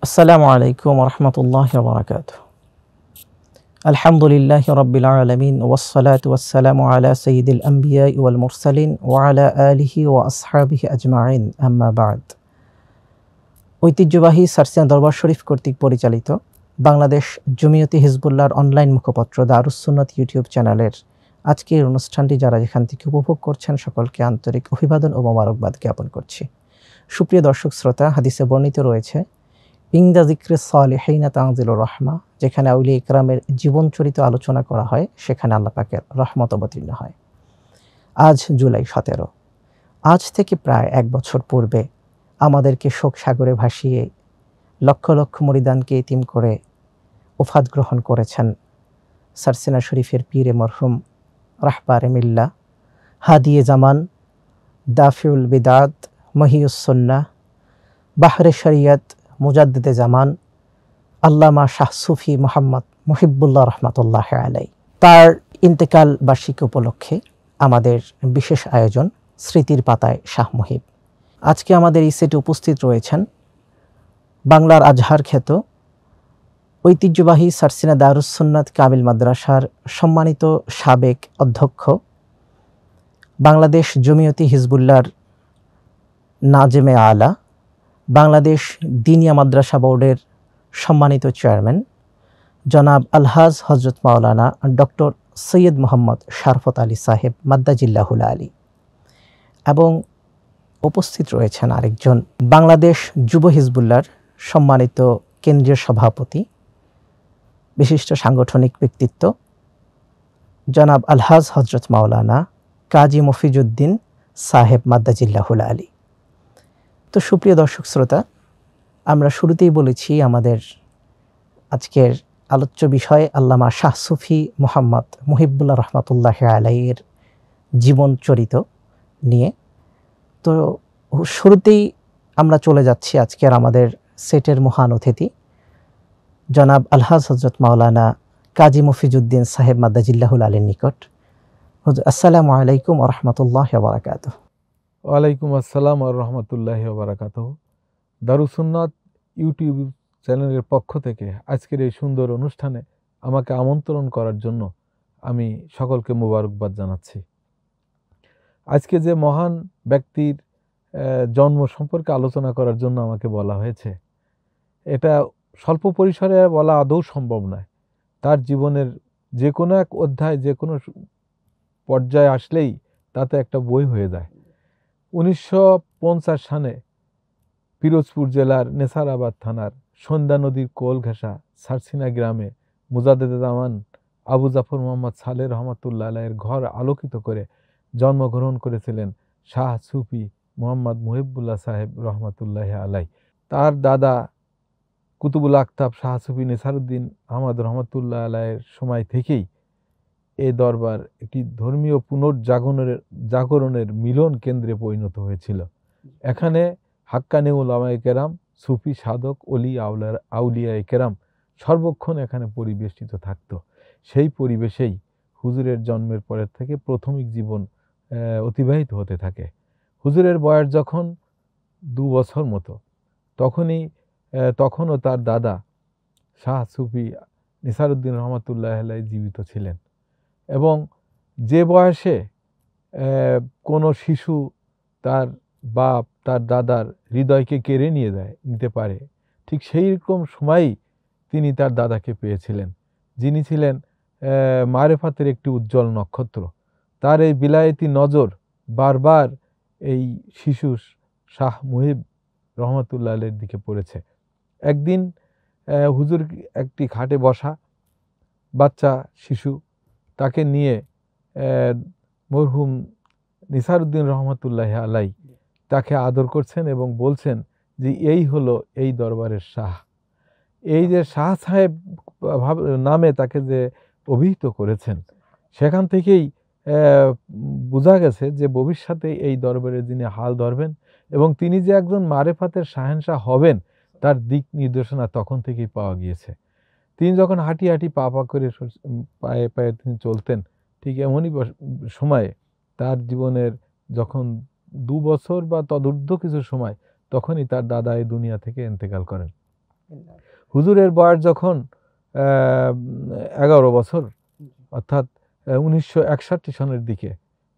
আসসালামু আলাইকুম রহমতুল্লাহ বারাকাতুহ। আলহামদুলিল্লাহ রব্বিল আলামিন ওয়াসসালাতু ওয়াসসালামু আলা সাইয়্যিদিল আম্বিয়া ওয়াল মুরসালিন ওয়া আলা আলিহি ওয়া আসহাবিহি আজমাইন, আম্মা বা'দ। ঐতিহ্যবাহী সার্সিনা দরবার শরীফ কর্তৃক পরিচালিত বাংলাদেশ জমিয়তে হিজবুল্লাহর অনলাইন মুখপত্র দারুস সুন্নাত ইউটিউব চ্যানেলের আজকের অনুষ্ঠানটি যারা যেখান থেকে উপভোগ করছেন সকলকে আন্তরিক অভিবাদন ও মোবারকবাদ জ্ঞাপন করছি। সুপ্রিয় দর্শক শ্রোতা, হাদিসে বর্ণিত রয়েছে, ইনদা যিকরি সালিহিনা তানজিলুর রাহমা, যেখানে আউলিয়া ইকরামের জীবনচরিত আলোচনা করা হয় সেখানে আল্লাহ পাকের রহমত অবতীর্ণ হয়। আজ জুলাই 17। আজ থেকে প্রায় 1 বছর পূর্বে আমাদেরকে শোক সাগরে ভাসিয়ে লক্ষ লক্ষ মুরিদানকে ইতিম করে ওফাত গ্রহণ করেছেন সারসিনা শরীফের পীরে মরহুম রাহবারে মিল্লা, হাদিয়ে জামান, দাফিউল বিদাত, মহিউস সুন্নাহ, বাহরে শরিয়ত, মুজাদ্দিদে জামান আল্লামা শাহ সুফি মোহাম্মদ মুহিব্বুল্লাহ রহমাতুল্লাহ আলাই। তার ইন্তেকাল বার্ষিকী উপলক্ষে আমাদের বিশেষ আয়োজন স্মৃতির পাতায় শাহ মুহিব। আজকে আমাদের এই সেটে উপস্থিত রয়েছেন বাংলার আজহার খ্যাত ঐতিহ্যবাহী সারসিনা দারুস সুন্নাত কামিল মাদ্রাসার সম্মানিত সাবেক অধ্যক্ষ, বাংলাদেশ জমিয়তে হিজবুল্লাহর নাজেমে আলা, বাংলাদেশ দিনিয়া মাদ্রাসা বোর্ডের সম্মানিত চেয়ারম্যান জনাব আলহাজ হজরত মাওলানা ডক্টর সৈয়দ মোহাম্মদ শারফত আলী সাহেব মাদ্দাজিল্লাহুল আলী, এবং উপস্থিত রয়েছেন আরেকজন বাংলাদেশ যুব হিজবুল্লাহর সম্মানিত কেন্দ্রীয় সভাপতি, বিশিষ্ট সাংগঠনিক ব্যক্তিত্ব জনাব আলহাজ হজরত মাওলানা কাজী মফিজউদ্দিন সাহেব মাদ্দাজিল্লাহুল আলী। তো সুপ্রিয় দর্শক শ্রোতা, আমরা শুরুতেই বলেছি আমাদের আজকের আলোচ্য বিষয় আল্লামা শাহ সুফি মোহাম্মদ মুহিব্বুল্লাহ রহমাতুল্লাহ আলাইয়ের জীবন চরিত নিয়ে। তো শুরুতেই আমরা চলে যাচ্ছি আজকের আমাদের সেটের মহান অতিথি জনাব আলহাজ হজরত মাওলানা কাজী মফিজউদ্দিন সাহেব মাদ্দাজিল্লাহুল আলীর নিকট। হুজুর, আসসালামু আলাইকুম ওয়া রাহমাতুল্লাহি ওয়া বারাকাতুহু। ওয়ালাইকুম আসসালাম ওয়া রাহমাতুল্লাহি ওয়া বারাকাতুহু। দারুস সুন্নাত ইউটিউব চ্যানেলের পক্ষ থেকে আজকের এই সুন্দর অনুষ্ঠানে আমাকে আমন্ত্রণ করার জন্য আমি সকলকে মোবারকবাদ জানাচ্ছি। আজকে যে মহান ব্যক্তির জন্ম সম্পর্কে আলোচনা করার জন্য আমাকে বলা হয়েছে, এটা স্বল্প পরিসরে বলা আদৌ সম্ভব নয়। তার জীবনের যে কোনো এক অধ্যায় যে কোনো পর্যায়ে আসলেই তাতে একটা বই হয়ে যায়। 1950 সালে পিরোজপুর জেলার নেসারাবাদ থানার সন্ধ্যা নদীর কোল ঘেঁষা সারসিনা গ্রামে মুজাদ্দেদে জামান আবু জাফর মোহাম্মদ সালেহ রহমাতুল্লাহ আলাইয়ের ঘর আলোকিত করে জন্মগ্রহণ করেছিলেন শাহ সুফি মোহাম্মদ মুহিব্বুল্লাহ সাহেব রহমাতুল্লাহ আলাই। তার দাদা কুতুবুল আক্তাব শাহ সুফি নেসারউদ্দিন আহমদ রহমাতুল্লাহ আলাইয়ের সময় থেকেই এই দরবার একটি ধর্মীয় পুনর্জাগরণের মিলন কেন্দ্রে পরিণত হয়েছিল। এখানে হাক্কানি উলামায়ে কেরাম, সুফি সাধক, অলি আউলিয়ায়ে কেরাম সর্বক্ষণ এখানে পরিবেষ্টিত থাকত। সেই পরিবেশেই হুজুরের জন্মের পরের থেকে প্রাথমিক জীবন অতিবাহিত হতে থাকে। হুজুরের বয়স যখন 2 বছর মতো, তখনও তার দাদা শাহ সুফি নিসারউদ্দিন রহমাতুল্লাহ আলাইহি জীবিত ছিলেন, এবং যে বয়সে কোনো শিশু তার বাপ তার দাদার হৃদয়কে কেড়ে নিতে পারে, ঠিক সেই রকম সময়ই তিনি তার দাদাকে পেয়েছিলেন, যিনি ছিলেন মারেফাতের একটি উজ্জ্বল নক্ষত্র। তার এই বিলায়েতি নজর বারবার এই শিশু শাহ মুহিব রহমাতুল্লাহ আলাইহির দিকে পড়েছে। একদিন হুজুর একটি খাটে বসা বাচ্চা শিশু, তাকে নিয়ে মরহুম নিসারউদ্দিন রহমাতুল্লাহ আলাই তাকে আদর করছেন এবং বলছেন যে এই হলো এই দরবারের শাহ। এই যে শাহ সাহেব নামে তাকে যে অভিহিত করেছেন, সেখান থেকেই বোঝা গেছে যে ভবিষ্যতে এই দরবারে যিনি হাল ধরবেন এবং তিনি যে একজন মারেফাতের শাহেনশাহ হবেন তার দিক নির্দেশনা তখন থেকেই পাওয়া গিয়েছে। তিনি যখন হাঁটি পা করে পায়ে পায়ে তিনি চলতেন, ঠিক এমনই সময়ে তার জীবনের যখন 2 বছর বা তদূর্ধ্ব কিছু সময়, তখনই তার দাদা এই দুনিয়া থেকে ইন্তেকাল করেন। হুজুরের বয়স যখন 11 বছর, অর্থাৎ 1961 সনের দিকে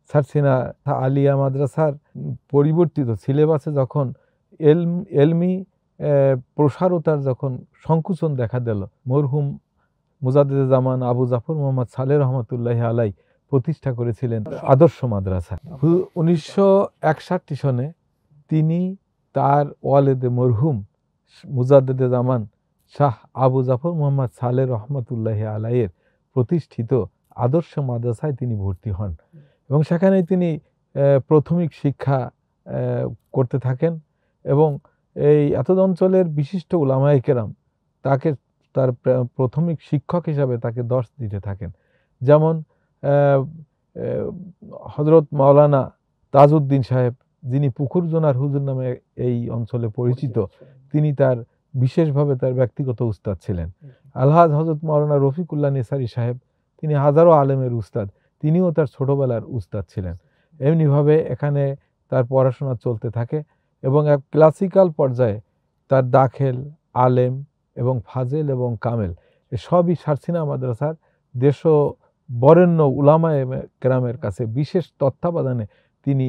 সারসিনা আলিয়া মাদ্রাসার পরিবর্তিত সিলেবাসে যখন এলমি প্রসারতার যখন সংকুচন দেখা দিল, মরহুম মুজাদ্দিদে জামান আবু জাফর মোহাম্মদ সালেহ রহমতুল্লাহ আলাই প্রতিষ্ঠা করেছিলেন আদর্শ মাদ্রাসা। 1961 সনে তিনি তার ওয়ালেদে মরহুম মুজাদ্দিদে জামান শাহ আবু জাফর মোহাম্মদ সালেহ রহমতুল্লাহ আলাইয়ের প্রতিষ্ঠিত আদর্শ মাদ্রাসায় তিনি ভর্তি হন এবং সেখানে তিনি প্রাথমিক শিক্ষা করতে থাকেন এবং এই এতদ অঞ্চলের বিশিষ্ট উলামায়ে কেরাম তাকে তার প্রাথমিক শিক্ষক হিসাবে তাকে দর্শ দিতে থাকেন। যেমন হযরত মাওলানা তাজউদ্দিন সাহেব, যিনি পুকুরজোনার হুজুর নামে এই অঞ্চলে পরিচিত, তিনি তার বিশেষভাবে তার ব্যক্তিগত উস্তাদ ছিলেন। আলহাজ হযরত মাওলানা রফিকুল্লাহ নেসারি সাহেব, তিনি হাজারো আলেমের উস্তাদ, তিনিও তার ছোটবেলার উস্তাদ ছিলেন। এমনিভাবে এখানে তার পড়াশোনা চলতে থাকে এবং এক ক্লাসিক্যাল পর্যায়ে তার দাখিল, আলেম এবং ফাজেল এবং কামেল সবই সারসিনা মাদ্রাসার দেশ বরেণ্য উলামায়ে কেরামের কাছে বিশেষ তত্ত্বাবধানে তিনি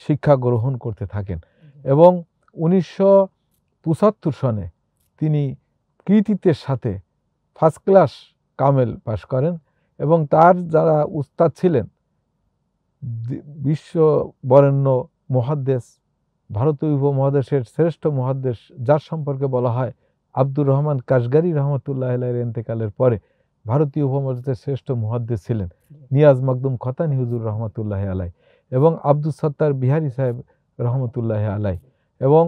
শিক্ষা গ্রহণ করতে থাকেন এবং 1975 সনে তিনি কৃতিত্বের সাথে ফার্স্ট ক্লাস কামেল পাশ করেন এবং তার যারা উস্তাদ ছিলেন বিশ্ব বরেণ্য মুহাদ্দিস, ভারতীয় উপমহাদেশের শ্রেষ্ঠ মুহাদ্দিস, যার সম্পর্কে বলা হয় আব্দুর রহমান কাশগারি রহমতুল্লাহ আলাইহির ইন্তেকালের পরে ভারতীয় উপমহাদেশের শ্রেষ্ঠ মুহাদ্দিস ছিলেন নিয়াজ মখদুম খতানি হুজুর রহমতুল্লাহ আলাই এবং আব্দুস সত্তার বিহারি সাহেব রহমতুল্লাহ আলাই এবং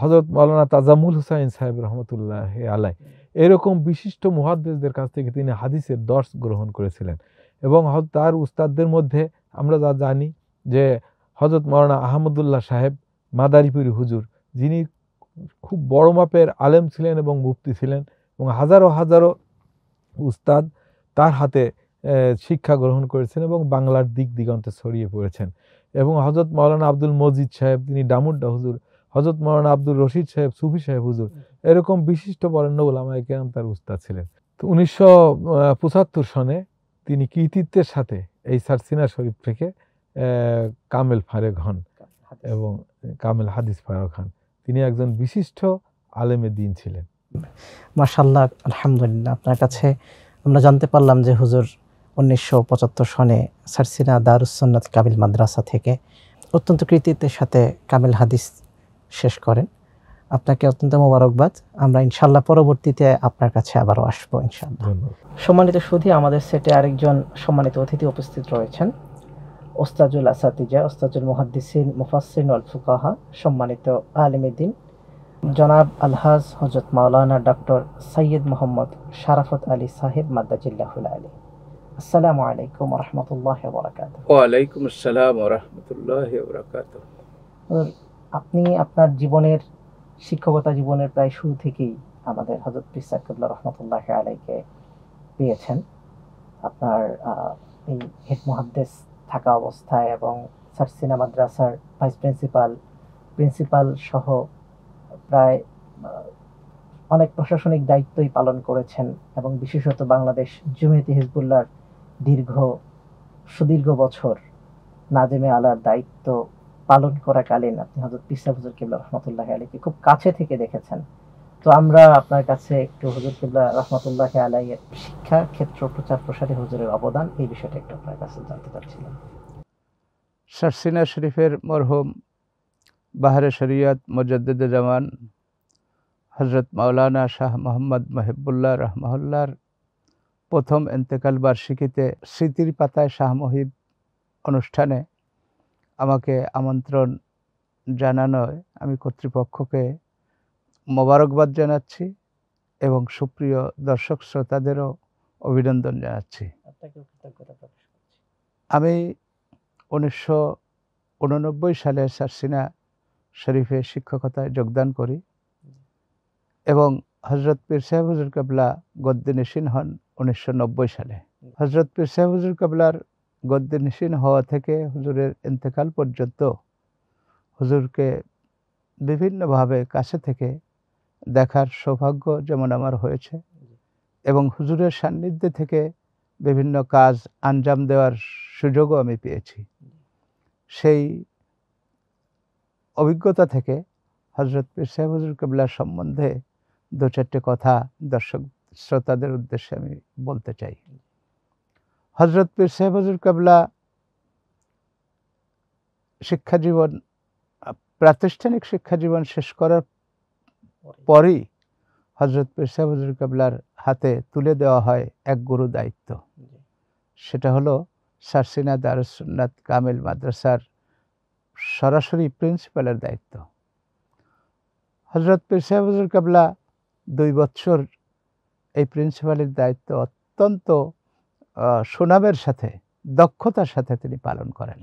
হযরত মাওলানা তাজামুল হুসাইন সাহেব রহমতুল্লাহ আলাই, এরকম বিশিষ্ট মুহাদ্দিসদের কাছ থেকে তিনি হাদিসের দর্শ গ্রহণ করেছিলেন। এবং তার উস্তাদদের মধ্যে আমরা যা জানি যে হযরত মাওলানা আহমদুল্লাহ সাহেব মাদারীপুরি হুজুর, যিনি খুব বড় মাপের আলেম ছিলেন এবং মুফতি ছিলেন এবং হাজারো হাজারো উস্তাদ তার হাতে শিক্ষা গ্রহণ করেছেন এবং বাংলার দিক দিগন্তে ছড়িয়ে পড়েছেন। এবং হযরত মাওলানা আব্দুল মজিদ সাহেব, তিনি ডামুড্ডা হুজুর, হযরত মাওলানা আব্দুর রশিদ সাহেব সুফি সাহেব হুজুর, এরকম বিশিষ্ট বরেণ্য উলামায়ে কেরাম তার উস্তাদ ছিলেন। তো 1975 সনে তিনি কৃতিত্বের সাথে এই সারসিনা শরীফ থেকে কামেল ফারেগ হন এবং কামেল হাদিস ফারেগ হন। তিনি একজন বিশিষ্ট আলেমে দ্বীন ছিলেন। মাশাআল্লাহ, আলহামদুলিল্লাহ। আপনার কাছে আমরা জানতে পারলাম যে হুজুর 1975 সনে সারসিনা দারুস সুন্নাত কামিল মাদ্রাসা থেকে অত্যন্ত কৃতিত্বের সাথে কামিল হাদিস শেষ করেন। আপনাকে অত্যন্ত মোবারকবাদ। আমরা ইনশাআল্লাহ পরবর্তীতে আপনার কাছে আবারও আসবো ইনশাআল্লাহ। সম্মানিত সুধী, আমাদের সেটে আরেকজন সম্মানিত অতিথি উপস্থিত রয়েছেন, ওস্তাজুল আসাতিজা, ওস্তাজুল মুহাদ্দিসিন, মুফাসসিরিন ওয়াল ফুকাহা, সম্মানিত আলেমে দ্বীন জনাব আলহাজ হযরত মাওলানা ডক্টর সৈয়দ মোহাম্মদ শারাফত আলী সাহেব মাদ্দাজিল্লাহুল আলী। আসসালামু আলাইকুম ওয়া রাহমাতুল্লাহি ওয়া বারাকাতুহু। ওয়া আলাইকুম আসসালাম ওয়া রাহমাতুল্লাহি ওয়া বারাকাতুহু। আপনি আপনার জীবনের শিক্ষকতা জীবনের প্রায় শুরু থেকেই আমাদের হযরত পীর সাহেব কিবলা রহমাতুল্লাহি আলাইকে পেয়েছেন। আপনার এই হেড মুহাদ্দিস থাকা অবস্থায় এবং সারসিনা মাদ্রাসার ভাইস প্রিন্সিপাল সহ প্রায় অনেক প্রশাসনিক দায়িত্বই পালন করেছেন এবং বিশেষত বাংলাদেশ জমিয়তে হিজবুল্লাহর সুদীর্ঘ বছর নাজেমে আলার দায়িত্ব পালন করাকালীন আপনি হযরত পীর সাহেব হুজুর কিবলা রহমাতুল্লাহি আলাইকে খুব কাছে থেকে দেখেছেন। তো আমরা আপনার কাছে একটু হুজুর কিবলা রহমাতুল্লাহি আলাইয়ের শিক্ষা ক্ষেত্র প্রচার প্রসারে হুজুরের অবদান, এই বিষয়টা একটু আপনার কাছে জানতে চাচ্ছিলাম। সারসিনা শরীফের মরহুম বাহারে শরিয়ত মুজাদ্দিদে জামান হযরত মাওলানা শাহ মোহাম্মদ মহিবুল্লাহ রহমাহুল্লাহর প্রথম ইন্তেকাল বার্ষিকীতে স্মৃতির পাতায় শাহ মহিব অনুষ্ঠানে আমাকে আমন্ত্রণ জানানোয় আমি কর্তৃপক্ষকে মোবারকবাদ জানাচ্ছি এবং সুপ্রিয় দর্শক শ্রোতাদেরও অভিনন্দন জানাচ্ছি। আমি 1989 সালে সারসিনা শরীফে শিক্ষকতায় যোগদান করি এবং হযরত পীর সাহেব হুজুর কিবলা গদ্দে নশীন হন 1990 সালে। হযরত পীর সাহেব হুজুর কিবলার গদ্দে নশীন হওয়া থেকে হুজুরের ইন্তেকাল পর্যন্ত হুজুরকে বিভিন্নভাবে কাছে থেকে দেখার সৌভাগ্য যেমন আমার হয়েছে, এবং হুজুরের সান্নিধ্যে থেকে বিভিন্ন কাজ আঞ্জাম দেওয়ার সুযোগও আমি পেয়েছি। সেই অভিজ্ঞতা থেকে হযরত পীর সাহেব হুজুর কেবলার সম্বন্ধে দু চারটে কথা দর্শক শ্রোতাদের উদ্দেশ্যে আমি বলতে চাই। হযরত পীর সাহেব হুজুর কেবলা শিক্ষাজীবন প্রাতিষ্ঠানিক শিক্ষাজীবন শেষ করার পরই হযরত পীর সাহেব হুজুর কেবলার হাতে তুলে দেওয়া হয় এক গুরু দায়িত্ব। সেটা হলো সারসিনা দারুস সুন্নাত কামিল মাদ্রাসার সরাসরি প্রিন্সিপালের দায়িত্ব। হযরত পীর সাহেব হুজুর কেবলা 2 বছর এই প্রিন্সিপালের দায়িত্ব অত্যন্ত সুনামের সাথে, দক্ষতার সাথে তিনি পালন করেন।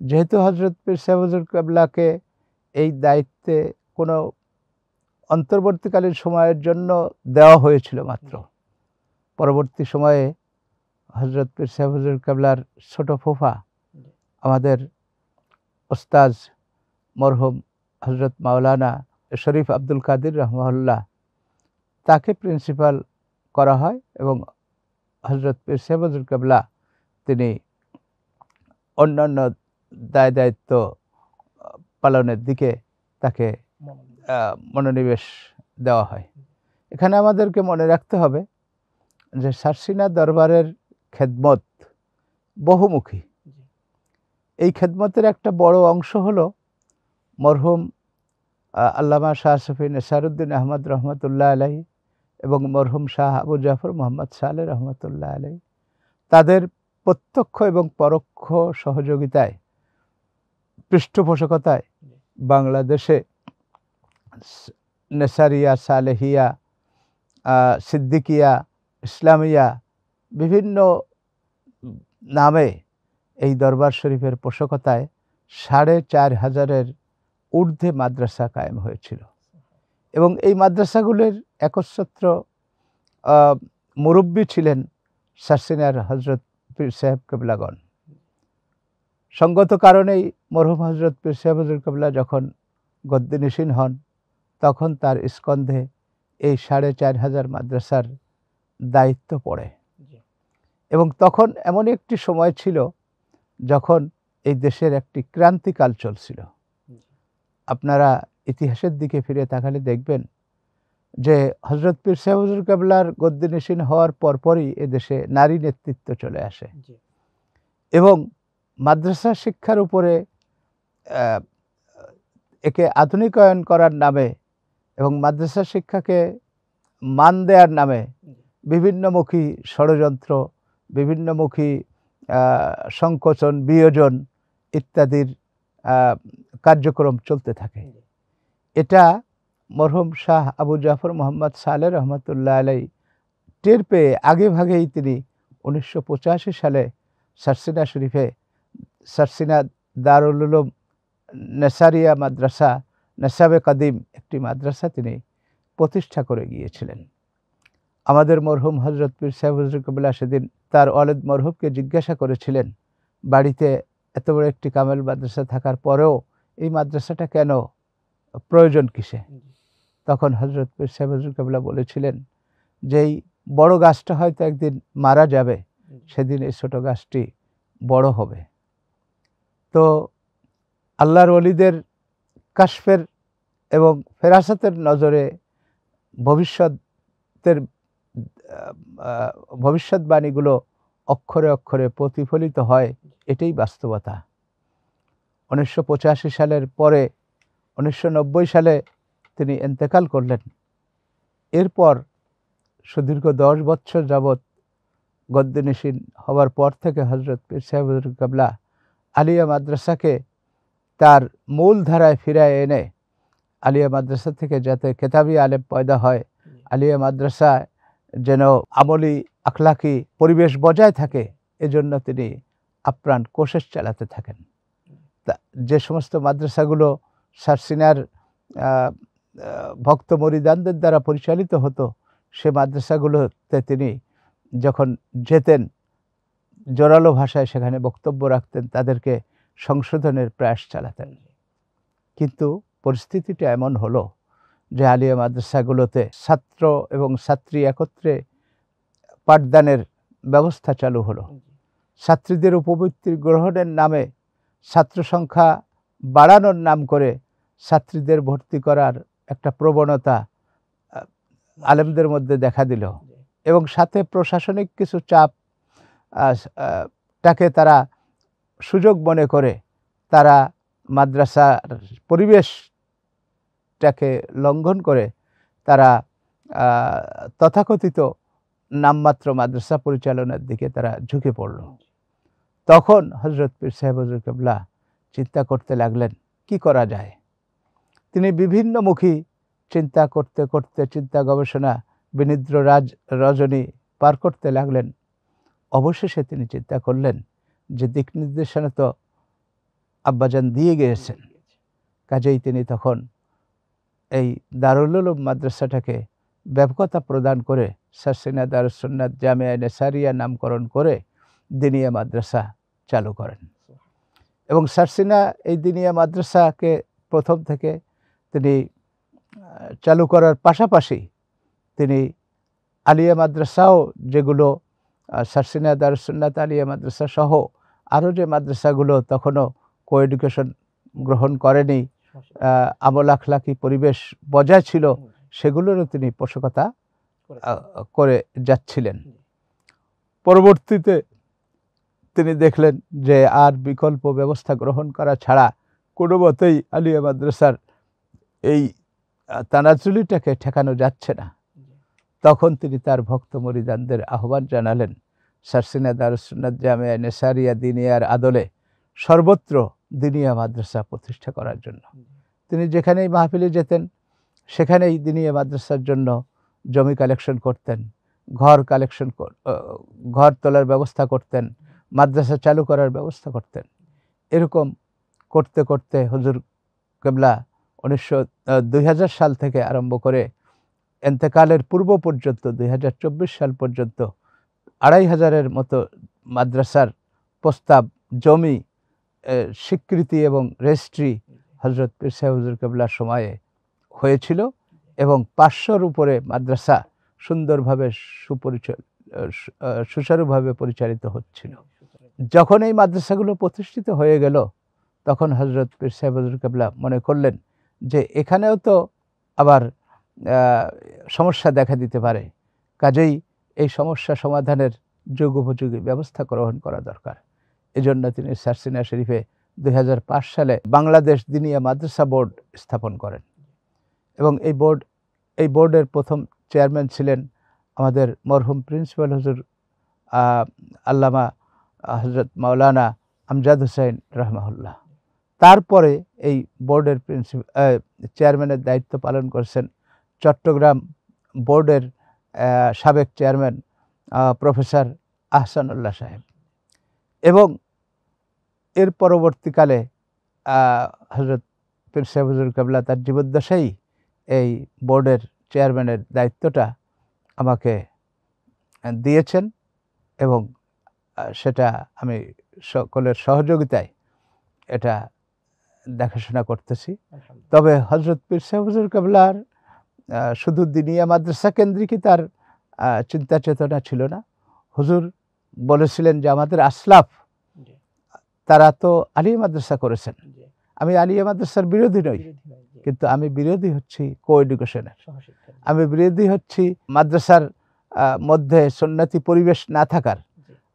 যেহেতু হযরত পীর সাহেব হুজুর কেবলাকে এই দায়িত্বে কোনো অন্তর্বর্তীকালীন সময়ের জন্য দেওয়া হয়েছিল মাত্র, পরবর্তী সময়ে হযরত পীর সাহেব হুজুর কেবলার ছোট ফুফা আমাদের ওস্তাজ মরহুম হযরত মাওলানা শরীফ আব্দুল কাদির রাহমাহুল্লাহ, তাকে প্রিন্সিপাল করা হয় এবং হযরত পীর সাহেব হুজুর কেবলা তিনি অন্যান্য দায়িত্ব পালনের দিকে তাকে মনোনিবেশ দেওয়া হয়। এখানে আমাদেরকে মনে রাখতে হবে যে সারসিনা দরবারের খেদমত বহুমুখী। এই খেদমতের একটা বড় অংশ হলো মরহুম আল্লামা শাহ শফি নেসারউদ্দিন আহমদ রহমতুল্লাহ আলাইহি এবং মরহুম শাহ আবু জাফর মোহাম্মদ সালেহ রহমতুল্লাহ আলাইহি, তাদের প্রত্যক্ষ এবং পরোক্ষ সহযোগিতায়, পৃষ্ঠপোষকতায় বাংলাদেশে নেসারিয়া, সালেহিয়া, সিদ্দিকিয়া, ইসলামিয়া বিভিন্ন নামে এই দরবার শরীফের পোষকতায় ৪৫০০-এর ঊর্ধ্বে মাদ্রাসা কায়েম হয়েছিল এবং এই মাদ্রাসাগুলির একচ্ছত্র মুরব্বী ছিলেন সারসিনার হযরত পীর সাহেব কেবলাগণ। সঙ্গত কারণেই মরহুম হযরত পীর সাহেব হুজুর কেবলা যখন গদ্দিনশীন হন, তখন তার স্কন্ধে এই ৪৫০০ মাদ্রাসার দায়িত্ব পড়ে এবং তখন এমন একটি সময় ছিল যখন এই দেশের একটি ক্রান্তিকাল চলছিল। আপনারা ইতিহাসের দিকে ফিরে তাকালে দেখবেন যে হযরত পীর সাহেব হুজুর কেবলার গদ্দিনশীন হওয়ার পরপরই এদেশে নারী নেতৃত্ব চলে আসে এবং মাদ্রাসা শিক্ষার উপরে একে আধুনিকায়ন করার নামে এবং মাদ্রাসা শিক্ষাকে মান দেওয়ার নামে বিভিন্নমুখী ষড়যন্ত্র, বিভিন্নমুখী সংকোচন, বিয়োজন ইত্যাদির কার্যক্রম চলতে থাকে। এটা মরহুম শাহ আবু জাফর মোহাম্মদ সালেহ রহমতুল্লাহ আলাই টের পেয়ে আগে ভাগেই তিনি 1985 সালে সারসিনা শরীফে সারসিনা দারুল উলুম নেসারিয়া মাদ্রাসা, নেসাবে কাদিম একটি মাদ্রাসা তিনি প্রতিষ্ঠা করে গিয়েছিলেন। আমাদের মরহুম হযরত পীর সাহেব হুজুর কেবলা সেদিন তার ওয়ালিদ মরহুমকে জিজ্ঞাসা করেছিলেন, বাড়িতে এত বড় একটি কামেল মাদ্রাসা থাকার পরেও এই মাদ্রাসাটা কেন, প্রয়োজন কিসে? তখন হযরত পীর সাহেব হুজুর কেবলা বলেছিলেন যে এই বড় গাছটা হয়তো একদিন মারা যাবে, সেদিন এই ছোট গাছটি বড় হবে। তো আল্লাহর ওলিদের কাশফের এবং ফেরাসতের নজরে ভবিষ্যৎবাণীগুলো অক্ষরে অক্ষরে প্রতিফলিত হয়, এটাই বাস্তবতা। 1985 সালের পরে 1990 সালে তিনি ইন্তেকাল করলেন। এরপর সুদীর্ঘ 10 বছর যাবৎ গদ্দিনশীন হওয়ার পর থেকে হযরত পীর সাহেব হুজুর কেবলা আলিয়া মাদ্রাসাকে তার মূল ধারায় ফিরায় এনে আলিয়া মাদ্রাসা থেকে যাতে কেতাবি আলেম পয়দা হয়, আলিয়া মাদ্রাসা যেন আমলি আখলাকি পরিবেশ বজায় থাকে, এজন্য তিনি আপ্রাণ কোশিশ চালাতে থাকেন। যে সমস্ত মাদ্রাসাগুলো সারসিনার ভক্ত মরিদানদের দ্বারা পরিচালিত হতো, সে মাদ্রাসাগুলোতে তিনি যখন যেতেন জোরালো ভাষায় সেখানে বক্তব্য রাখতেন, তাদেরকে সংশোধনের প্রয়াস চালাতেন। কিন্তু পরিস্থিতিটা এমন হলো যে আলিয়া মাদ্রাসাগুলোতে ছাত্র এবং ছাত্রী একত্রে পাঠদানের ব্যবস্থা চালু হলো। ছাত্রীদের উপবৃত্তি গ্রহণের নামে ছাত্র সংখ্যা বাড়ানোর নাম করে ছাত্রীদের ভর্তি করার একটা প্রবণতা আলেমদের মধ্যে দেখা দিল, এবং সাথে প্রশাসনিক কিছু চাপ টাকে তারা সুযোগ মনে করে তারা মাদ্রাসার পরিবেশটাকে লঙ্ঘন করে তারা তথাকথিত নামমাত্র মাদ্রাসা পরিচালনার দিকে তারা ঝুঁকে পড়ল। তখন হযরত পীর সাহেব হুজুর কেবলা চিন্তা করতে লাগলেন কি করা যায়। তিনি বিভিন্নমুখী চিন্তা করতে করতে চিন্তা গবেষণা বিনিদ্র রজনী পার করতে লাগলেন। অবশেষে তিনি চিন্তা করলেন যে দিক নির্দেশনা তো আব্বাজান দিয়ে গিয়েছেন, কাজেই তিনি তখন এই দারুল উলুম মাদ্রাসাটাকে ব্যাপকতা প্রদান করে সারসিনা দারুস সুন্নাত জামিয়া নেসারিয়া নামকরণ করে দিনিয়া মাদ্রাসা চালু করেন। এবং সারসিনা এই দিনিয়া মাদ্রাসাকে প্রথম থেকে তিনি চালু করার পাশাপাশি তিনি আলিয়া মাদ্রাসাও, যেগুলো সারসিনা দারুস সুন্নাত আলিয়া মাদ্রাসা সহ আরও যে মাদ্রাসাগুলো তখনও কো এডুকেশন গ্রহণ করেনি, আমল আখলাকি পরিবেশ বজায় ছিল, সেগুলোরও তিনি পোষকতা করে যাচ্ছিলেন। পরবর্তীতে তিনি দেখলেন যে আর বিকল্প ব্যবস্থা গ্রহণ করা ছাড়া কোনো মতেই আলিয়া মাদ্রাসার এই তানাজুলিটাকে ঠেকানো যাচ্ছে না। তখন তিনি তার ভক্ত মুরিদানদের আহ্বান জানালেন সারসিনা দারুস সুন্নাত জামিয়া নেসারিয়া দিনিয়ার আদলে সর্বত্র দিনিয়া মাদ্রাসা প্রতিষ্ঠা করার জন্য। তিনি যেখানেই মাহফিলে যেতেন সেখানেই দিনিয়া মাদ্রাসার জন্য জমি কালেকশন করতেন, ঘর তোলার ব্যবস্থা করতেন, মাদ্রাসা চালু করার ব্যবস্থা করতেন। এরকম করতে করতে হুজুর কেবলা 2000 সাল থেকে আরম্ভ করে এন্তেকালের পূর্ব পর্যন্ত 2024 সাল পর্যন্ত 2500-এর মতো মাদ্রাসার প্রস্তাব, জমি, স্বীকৃতি এবং রেজিস্ট্রি হযরত পীর সাহেব হুজুর কেবলার সময়ে হয়েছিল, এবং 500-র উপরে মাদ্রাসা সুন্দরভাবে সুচারুভাবে পরিচালিত হচ্ছিল। যখন এই মাদ্রাসাগুলো প্রতিষ্ঠিত হয়ে গেল তখন হযরত পীর সাহেব হুজুর কেবলা মনে করলেন যে এখানেও তো আবার সমস্যা দেখা দিতে পারে, কাজেই এই সমস্যা সমাধানের যুগোপযোগী ব্যবস্থা গ্রহণ করা দরকার। এজন্য তিনি সারসিনা শরীফে 2005 সালে বাংলাদেশ দিনিয়া মাদ্রাসা বোর্ড স্থাপন করেন, এবং এই বোর্ডের প্রথম চেয়ারম্যান ছিলেন আমাদের মরহুম প্রিন্সিপাল হুজুর আল্লামা হযরত মাওলানা আমজাদ হোসেন রাহমাহুল্লাহ। তারপরে এই বোর্ডের চেয়ারম্যানের দায়িত্ব পালন করেছেন চট্টগ্রাম বোর্ডের সাবেক চেয়ারম্যান প্রফেসর আহসানুল্লাহ সাহেব, এবং এর পরবর্তীকালে হযরত পীর সাহেব হুজুর কেবলা তার জীবদ্দশায় এই বোর্ডের চেয়ারম্যানের দায়িত্বটা আমাকে দিয়েছেন, এবং সেটা আমি সকলের সহযোগিতায় এটা দেখাশোনা করতেছি। তবে হযরত পীর সাহেব হুজুর কেবলার শুধু দিনিয়া মাদ্রাসা কেন্দ্রিকই তার চিন্তা চেতনা ছিল না। হুজুর বলেছিলেন যে আমাদের আসলাফ তারা তো আলিয়া মাদ্রাসা করেছেন, আমি আলিয়া মাদ্রাসার বিরোধী নই, কিন্তু আমি বিরোধী হচ্ছি কো এডুকেশনের, আমি বিরোধী হচ্ছি মাদ্রাসার মধ্যে সুন্নতি পরিবেশ না থাকার,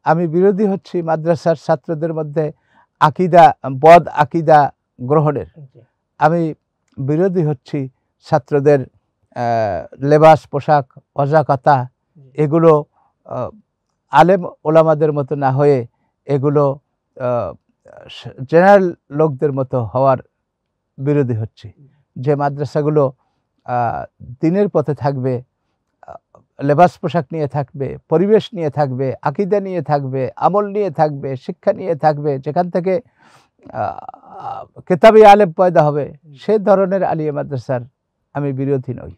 আমি বিরোধী হচ্ছি মাদ্রাসার ছাত্রদের মধ্যে বদ আকিদা গ্রহণের, আমি বিরোধী হচ্ছি ছাত্রদের লেবাস পোশাক অজাকাতা এগুলো আলেম ওলামাদের মতো না হয়ে এগুলো জেনারেল লোকদের মতো হওয়ার বিরোধী হচ্ছি। যে মাদ্রাসাগুলো দিনের পথে থাকবে, লেবাস পোশাক নিয়ে থাকবে, পরিবেশ নিয়ে থাকবে, আকিদা নিয়ে থাকবে, আমল নিয়ে থাকবে, শিক্ষা নিয়ে থাকবে, যেখান থেকে কেতাবি আলেম পয়দা হবে, সে ধরনের আলিয়া মাদ্রাসার আমি বিরোধী নই।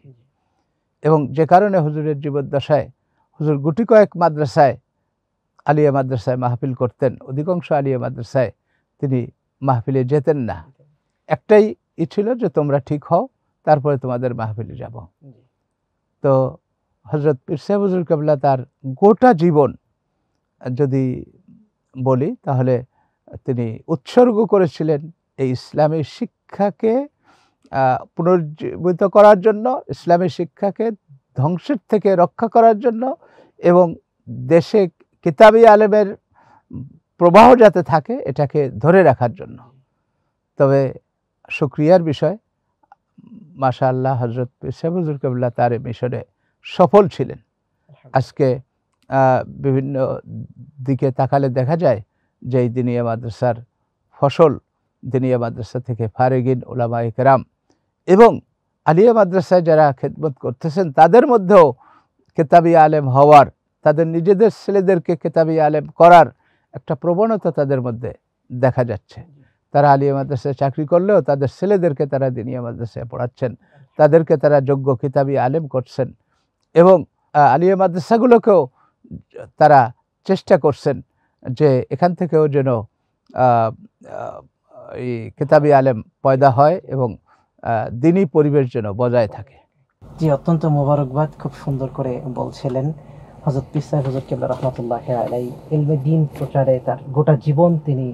এবং যে কারণে হুজুরের জীবদ্দশায় হুজুর গুটি কয়েক মাদ্রাসায় আলিয়া মাদ্রাসায় মাহফিল করতেন, অধিকাংশ আলিয়া মাদ্রাসায় তিনি মাহফিলে যেতেন না। একটাই ছিল যে তোমরা ঠিক হও, তারপরে তোমাদের মাহফিলে যাব। তো হযরত পীর সাহেব হুজুর কেবলা তার গোটা জীবন যদি বলি তাহলে তিনি উৎসর্গ করেছিলেন এই ইসলামী শিক্ষাকে পুনর্জীবিত করার জন্য, ইসলামী শিক্ষাকে ধ্বংসের থেকে রক্ষা করার জন্য এবং দেশে কিতাবি আলেমের প্রবাহ যাতে থাকে এটাকে ধরে রাখার জন্য। তবে শুকরিয়ার বিষয়, মাশাআল্লাহ হযরত পীর সাহেব হুজুর কেবলা তার মিশনে সফল ছিলেন। আজকে বিভিন্ন দিকে তাকালে দেখা যায় যে এই দিনিয়া মাদ্রাসার ফসল দিনিয়া মাদ্রাসা থেকে ফারেগিন উলামায়ে কেরাম এবং আলিয়া মাদ্রাসায় যারা খেদমত করতেছেন তাদের মধ্যেও কেতাবি আলেম হওয়ার, তাদের নিজেদের ছেলেদেরকে কেতাবি আলেম করার একটা প্রবণতা তাদের মধ্যে দেখা যাচ্ছে। তারা আলিয়া মাদ্রাসায় চাকরি করলেও তাদের ছেলেদেরকে তারা দিনিয়া মাদ্রাসায় পড়াচ্ছেন, তাদেরকে তারা যোগ্য কিতাবি আলেম করছেন এবং আলিয়া মাদ্রাসাগুলোকেও তারা চেষ্টা করছেন যে এখান থেকেও যেন এই কিতাবি আলেম পয়দা হয় এবং দিনী পরিবেশ যেন বজায় থাকে। জি, অত্যন্ত মোবারকবাদ, খুব সুন্দর করে বলছিলেন। হযরত পীর সাহেব হুজুর কেবলা রহমাতুল্লাহি আলাইহি ইলমে দ্বীন প্রচারে তার গোটা জীবন তিনি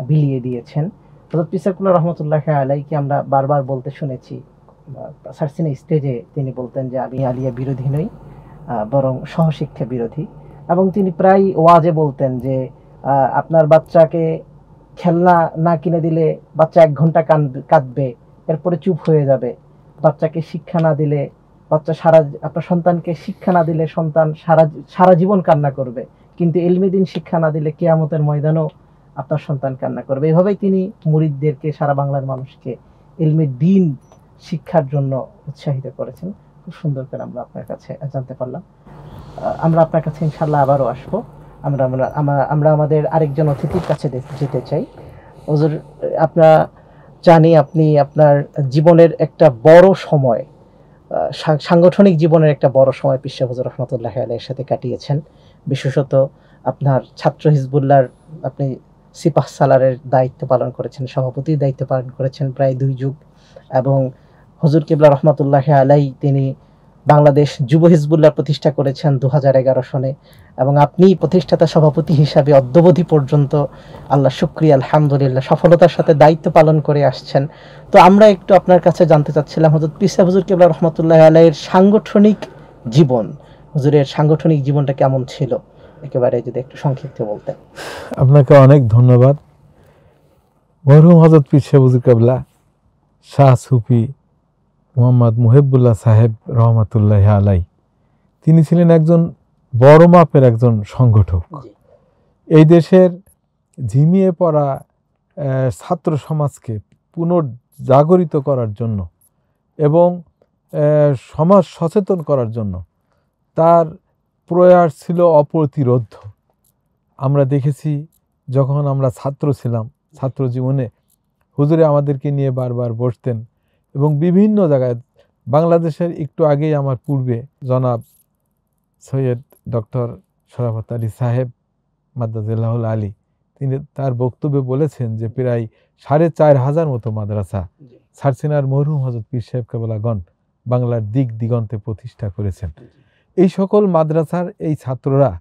বিলিয়ে দিয়েছেন। হযরত পীর সাহেব কেবলা রহমাতুল্লাহি আলাইহিকে আমরা বারবার বলতে শুনেছি, সার্সিনা স্টেজে তিনি বলতেন যে আমি আলিয়া বিরোধী নই, বরং সহশিক্ষা বিরোধী। এবং তিনি প্রায় ওয়াজে বলতেন যে আপনার বাচ্চাকে খেলনা না কিনে দিলে বাচ্চা 1 ঘন্টা কাঁদবে, এরপরে চুপ হয়ে যাবে। বাচ্চাকে শিক্ষা না দিলে বাচ্চা আপনার সন্তানকে শিক্ষা না দিলে সন্তান সারা জীবন কান্না করবে, কিন্তু ইলমে দ্বীন শিক্ষা না দিলে কিয়ামতের ময়দানও আপনার সন্তান কান্না করবে। এভাবেই তিনি মুরিদদেরকে, সারা বাংলার মানুষকে ইলমে দ্বীন শিক্ষার জন্য উৎসাহিত করেছেন। খুব সুন্দর করে আমরা আপনার কাছে জানতে পারলাম। আমরা আপনার কাছে ইনশাআল্লাহ আবারও আসবো। আমরা আমাদের আরেকজন অতিথির কাছে যেতে চাই। হুজুর, জানি আপনি আপনার জীবনের একটা বড় সময়, সাংগঠনিক জীবনের একটা বড় সময় পীর সাহেব হুজুর রহমাতুল্লাহি আলাইহির সাথে কাটিয়েছেন। বিশেষত আপনার ছাত্র হিজবুল্লাহর আপনি সিপাহ সালারের দায়িত্ব পালন করেছেন, সভাপতির দায়িত্ব পালন করেছেন প্রায় 2 যুগ। এবং হুজুর কিবলা রহমাতুল্লাহি আলাইহি তিনি বাংলাদেশ যুব হিজবুল্লাহ প্রতিষ্ঠা করেছেন 2011 সনে এবং আপনি প্রতিষ্ঠাতা সভাপতি হিসাবে অদ্যাবধি পর্যন্ত আল্লাহ শুকরিয়া আলহামদুলিল্লাহ সফলতার সাথে দায়িত্ব পালন করে আসছেন। তো আমরা একটু আপনার কাছে জানতে চাচ্ছিলাম হযরত পীর সাহেব হুজুর কিবলা রহমাতুল্লাহি আলাইহির সাংগঠনিক জীবন, হুজুরের সাংগঠনিক জীবনটা কেমন ছিল একেবারে যদি একটু সংক্ষিপ্ত বলতেন। আপনাকে অনেক ধন্যবাদ। মরহুম হযরত পীর সাহেব হুজুর কেবলা শাহ সুফি মোহাম্মদ মুহিবুল্লাহ সাহেব রহমাতুল্লাহি আলাইহি, তিনি ছিলেন একজন বড় মাপের একজন সংগঠক। এই দেশের ঝিমিয়ে পড়া ছাত্র সমাজকে পুনর্জাগরিত করার জন্য এবং সমাজ সচেতন করার জন্য তার প্রয়াস ছিল অপ্রতিরোধ্য। আমরা দেখেছি যখন আমরা ছাত্র ছিলাম, ছাত্র জীবনে হুজুরে আমাদেরকে নিয়ে বারবার বসতেন এবং বিভিন্ন জায়গায় বাংলাদেশের একটু আগেই আমার পূর্বে জনাব সৈয়দ ডক্টর শরাফত আলী সাহেব মাদ্দাজিল্লাহুল আলী, তিনি তার বক্তব্যে বলেছেন যে প্রায় 4500 মতো মাদ্রাসা সার্সিনার মরহুম হযরত পীর সাহেব কেবলাগণ বাংলার দিক দিগন্তে প্রতিষ্ঠা করেছেন। এই সকল মাদ্রাসার এই ছাত্ররা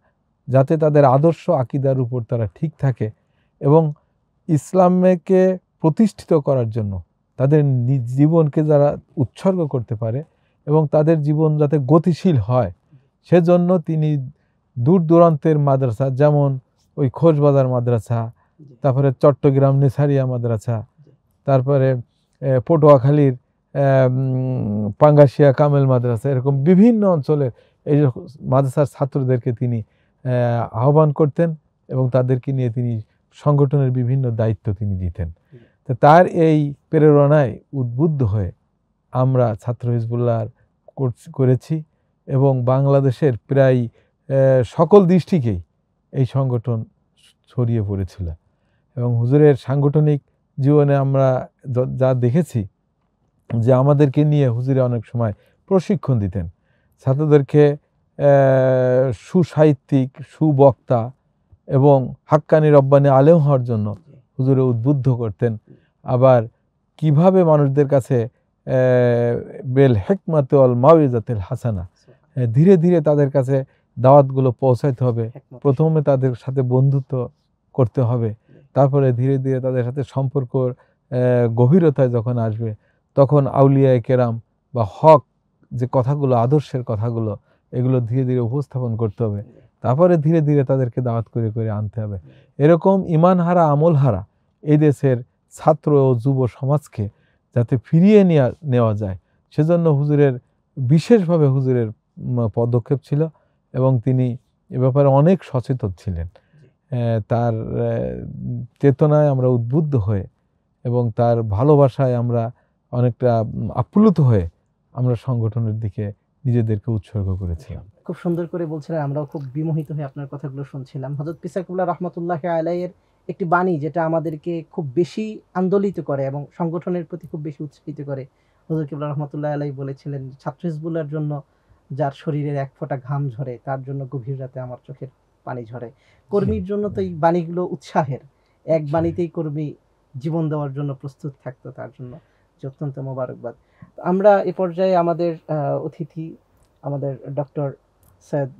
যাতে তাদের আদর্শ আকিদার উপর তারা ঠিক থাকে এবং ইসলামকে প্রতিষ্ঠিত করার জন্য তাদের জীবনকে যারা উৎসর্গ করতে পারে এবং তাদের জীবন যাতে গতিশীল হয়, সেজন্য তিনি দূর দূরান্তের মাদ্রাসা, যেমন ওই খোশবাজার মাদ্রাসা, তারপরে চট্টগ্রাম নেসারিয়া মাদ্রাসা, তারপরে পটুয়াখালীর পাঙ্গাশিয়া কামেল মাদ্রাসা, এরকম বিভিন্ন অঞ্চলের এই মাদ্রাসার ছাত্রদেরকে তিনি আহ্বান করতেন এবং তাদেরকে নিয়ে তিনি সংগঠনের বিভিন্ন দায়িত্ব তিনি দিতেন। তো তার এই প্রেরণায় উদ্বুদ্ধ হয়ে আমরা ছাত্র হিজবুল্লাহ করেছি এবং বাংলাদেশের প্রায় সকল দৃষ্টিকেই এই সংগঠন ছড়িয়ে পড়েছিল। এবং হুজুরের সাংগঠনিক জীবনে আমরা যা দেখেছি যে আমাদেরকে নিয়ে হুজুরে অনেক সময় প্রশিক্ষণ দিতেন, ছাত্রদেরকে সুসাহিত্যিক, সুবক্তা এবং হাক্কানি রব্বানি আলেম হওয়ার জন্য হুজুরে উদ্বুদ্ধ করতেন। আবার কিভাবে মানুষদের কাছে বেল হেকমাত ওয়াল মাউইজাতিল হাসানা, ধীরে ধীরে তাদের কাছে দাওয়াতগুলো পৌঁছাইতে হবে। প্রথমে তাদের সাথে বন্ধুত্ব করতে হবে, তারপরে ধীরে ধীরে তাদের সাথে সম্পর্ক গভীরতায় যখন আসবে তখন আউলিয়ায়ে কেরাম বা হক যে কথাগুলো, আদর্শের কথাগুলো, এগুলো ধীরে ধীরে উপস্থাপন করতে হবে। তারপরে ধীরে ধীরে তাদেরকে দাওয়াত করে করে আনতে হবে। এরকম ইমান হারা, আমল হারা এই দেশের ছাত্র ও যুব সমাজকে যাতে ফিরিয়ে নেওয়া যায়, সেজন্য হুজুরের বিশেষভাবে হুজুরের পদক্ষেপ ছিল এবং তিনি এ ব্যাপারে অনেক সচেতন ছিলেন। তার চেতনায় আমরা উদ্বুদ্ধ হয়ে এবং তার ভালোবাসায় আমরা অনেকটা আপ্লুত হয়ে আমরা সংগঠনের দিকে নিজেদেরকে উৎসর্গ করেছিলাম। খুব সুন্দর করে বলছিলেন, আমরাও খুব বিমোহিত হয়ে আপনার কথাগুলো শুনছিলাম। হযরত পীর সাইফুল্লাহ রাহমাতুল্লাহি আলাইহির একটি বাণী যেটা আমাদেরকে খুব বেশি আন্দোলিত করে এবং সংগঠনের প্রতি খুব বেশি উৎসাহিত করে। হুজুর কিবলা রাহমাতুল্লাহি আলাইহি বলেছিলেন, ছাত্র হিজবুল্লাহর জন্য যার শরীরের এক ফোঁটা ঘাম ঝরে তার জন্য গভীর রাতে আমার চোখের পানি ঝরে। কর্মীর জন্য তো এই বাণীগুলো উৎসাহের, এক বাণীতেই কর্মী জীবন দেওয়ার জন্য প্রস্তুত থাকতো, তার জন্য যে অত্যন্ত মোবারকবাদ। আমরা এ পর্যায়ে আমাদের অতিথি আমাদের ডক্টর সৈয়দ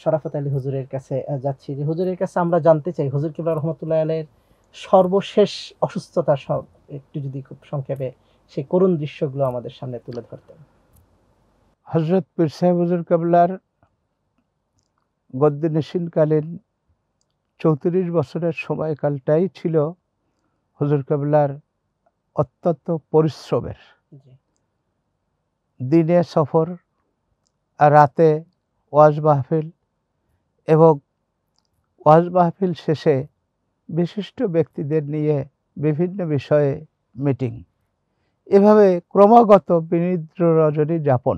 শরাফত আলী হুজুরের কাছে যাচ্ছি। যে হুজুরের কাছে আমরা জানতে চাই, হুজুর কিবলা রহমতুল্লাহ আলাইহির সর্বশেষ অসুস্থতা সব একটু যদি খুব সংক্ষেপে সেই করুণ দৃশ্যগুলো আমাদের সামনে তুলে ধরতেন। হযরত পীর সাহেব হুজুর কেবলার গদ্দিনশীনকালীন 34 বছরের সময়কালটাই ছিল হুজুর কেবলার অত্যন্ত পরিশ্রমের। দিনে সফর আর রাতে ওয়াজ মাহফিল, এবং ওয়াজ মাহফিল শেষে বিশিষ্ট ব্যক্তিদের নিয়ে বিভিন্ন বিষয়ে মিটিং, এভাবে ক্রমাগত বিনিদ্র রজনী যাপন,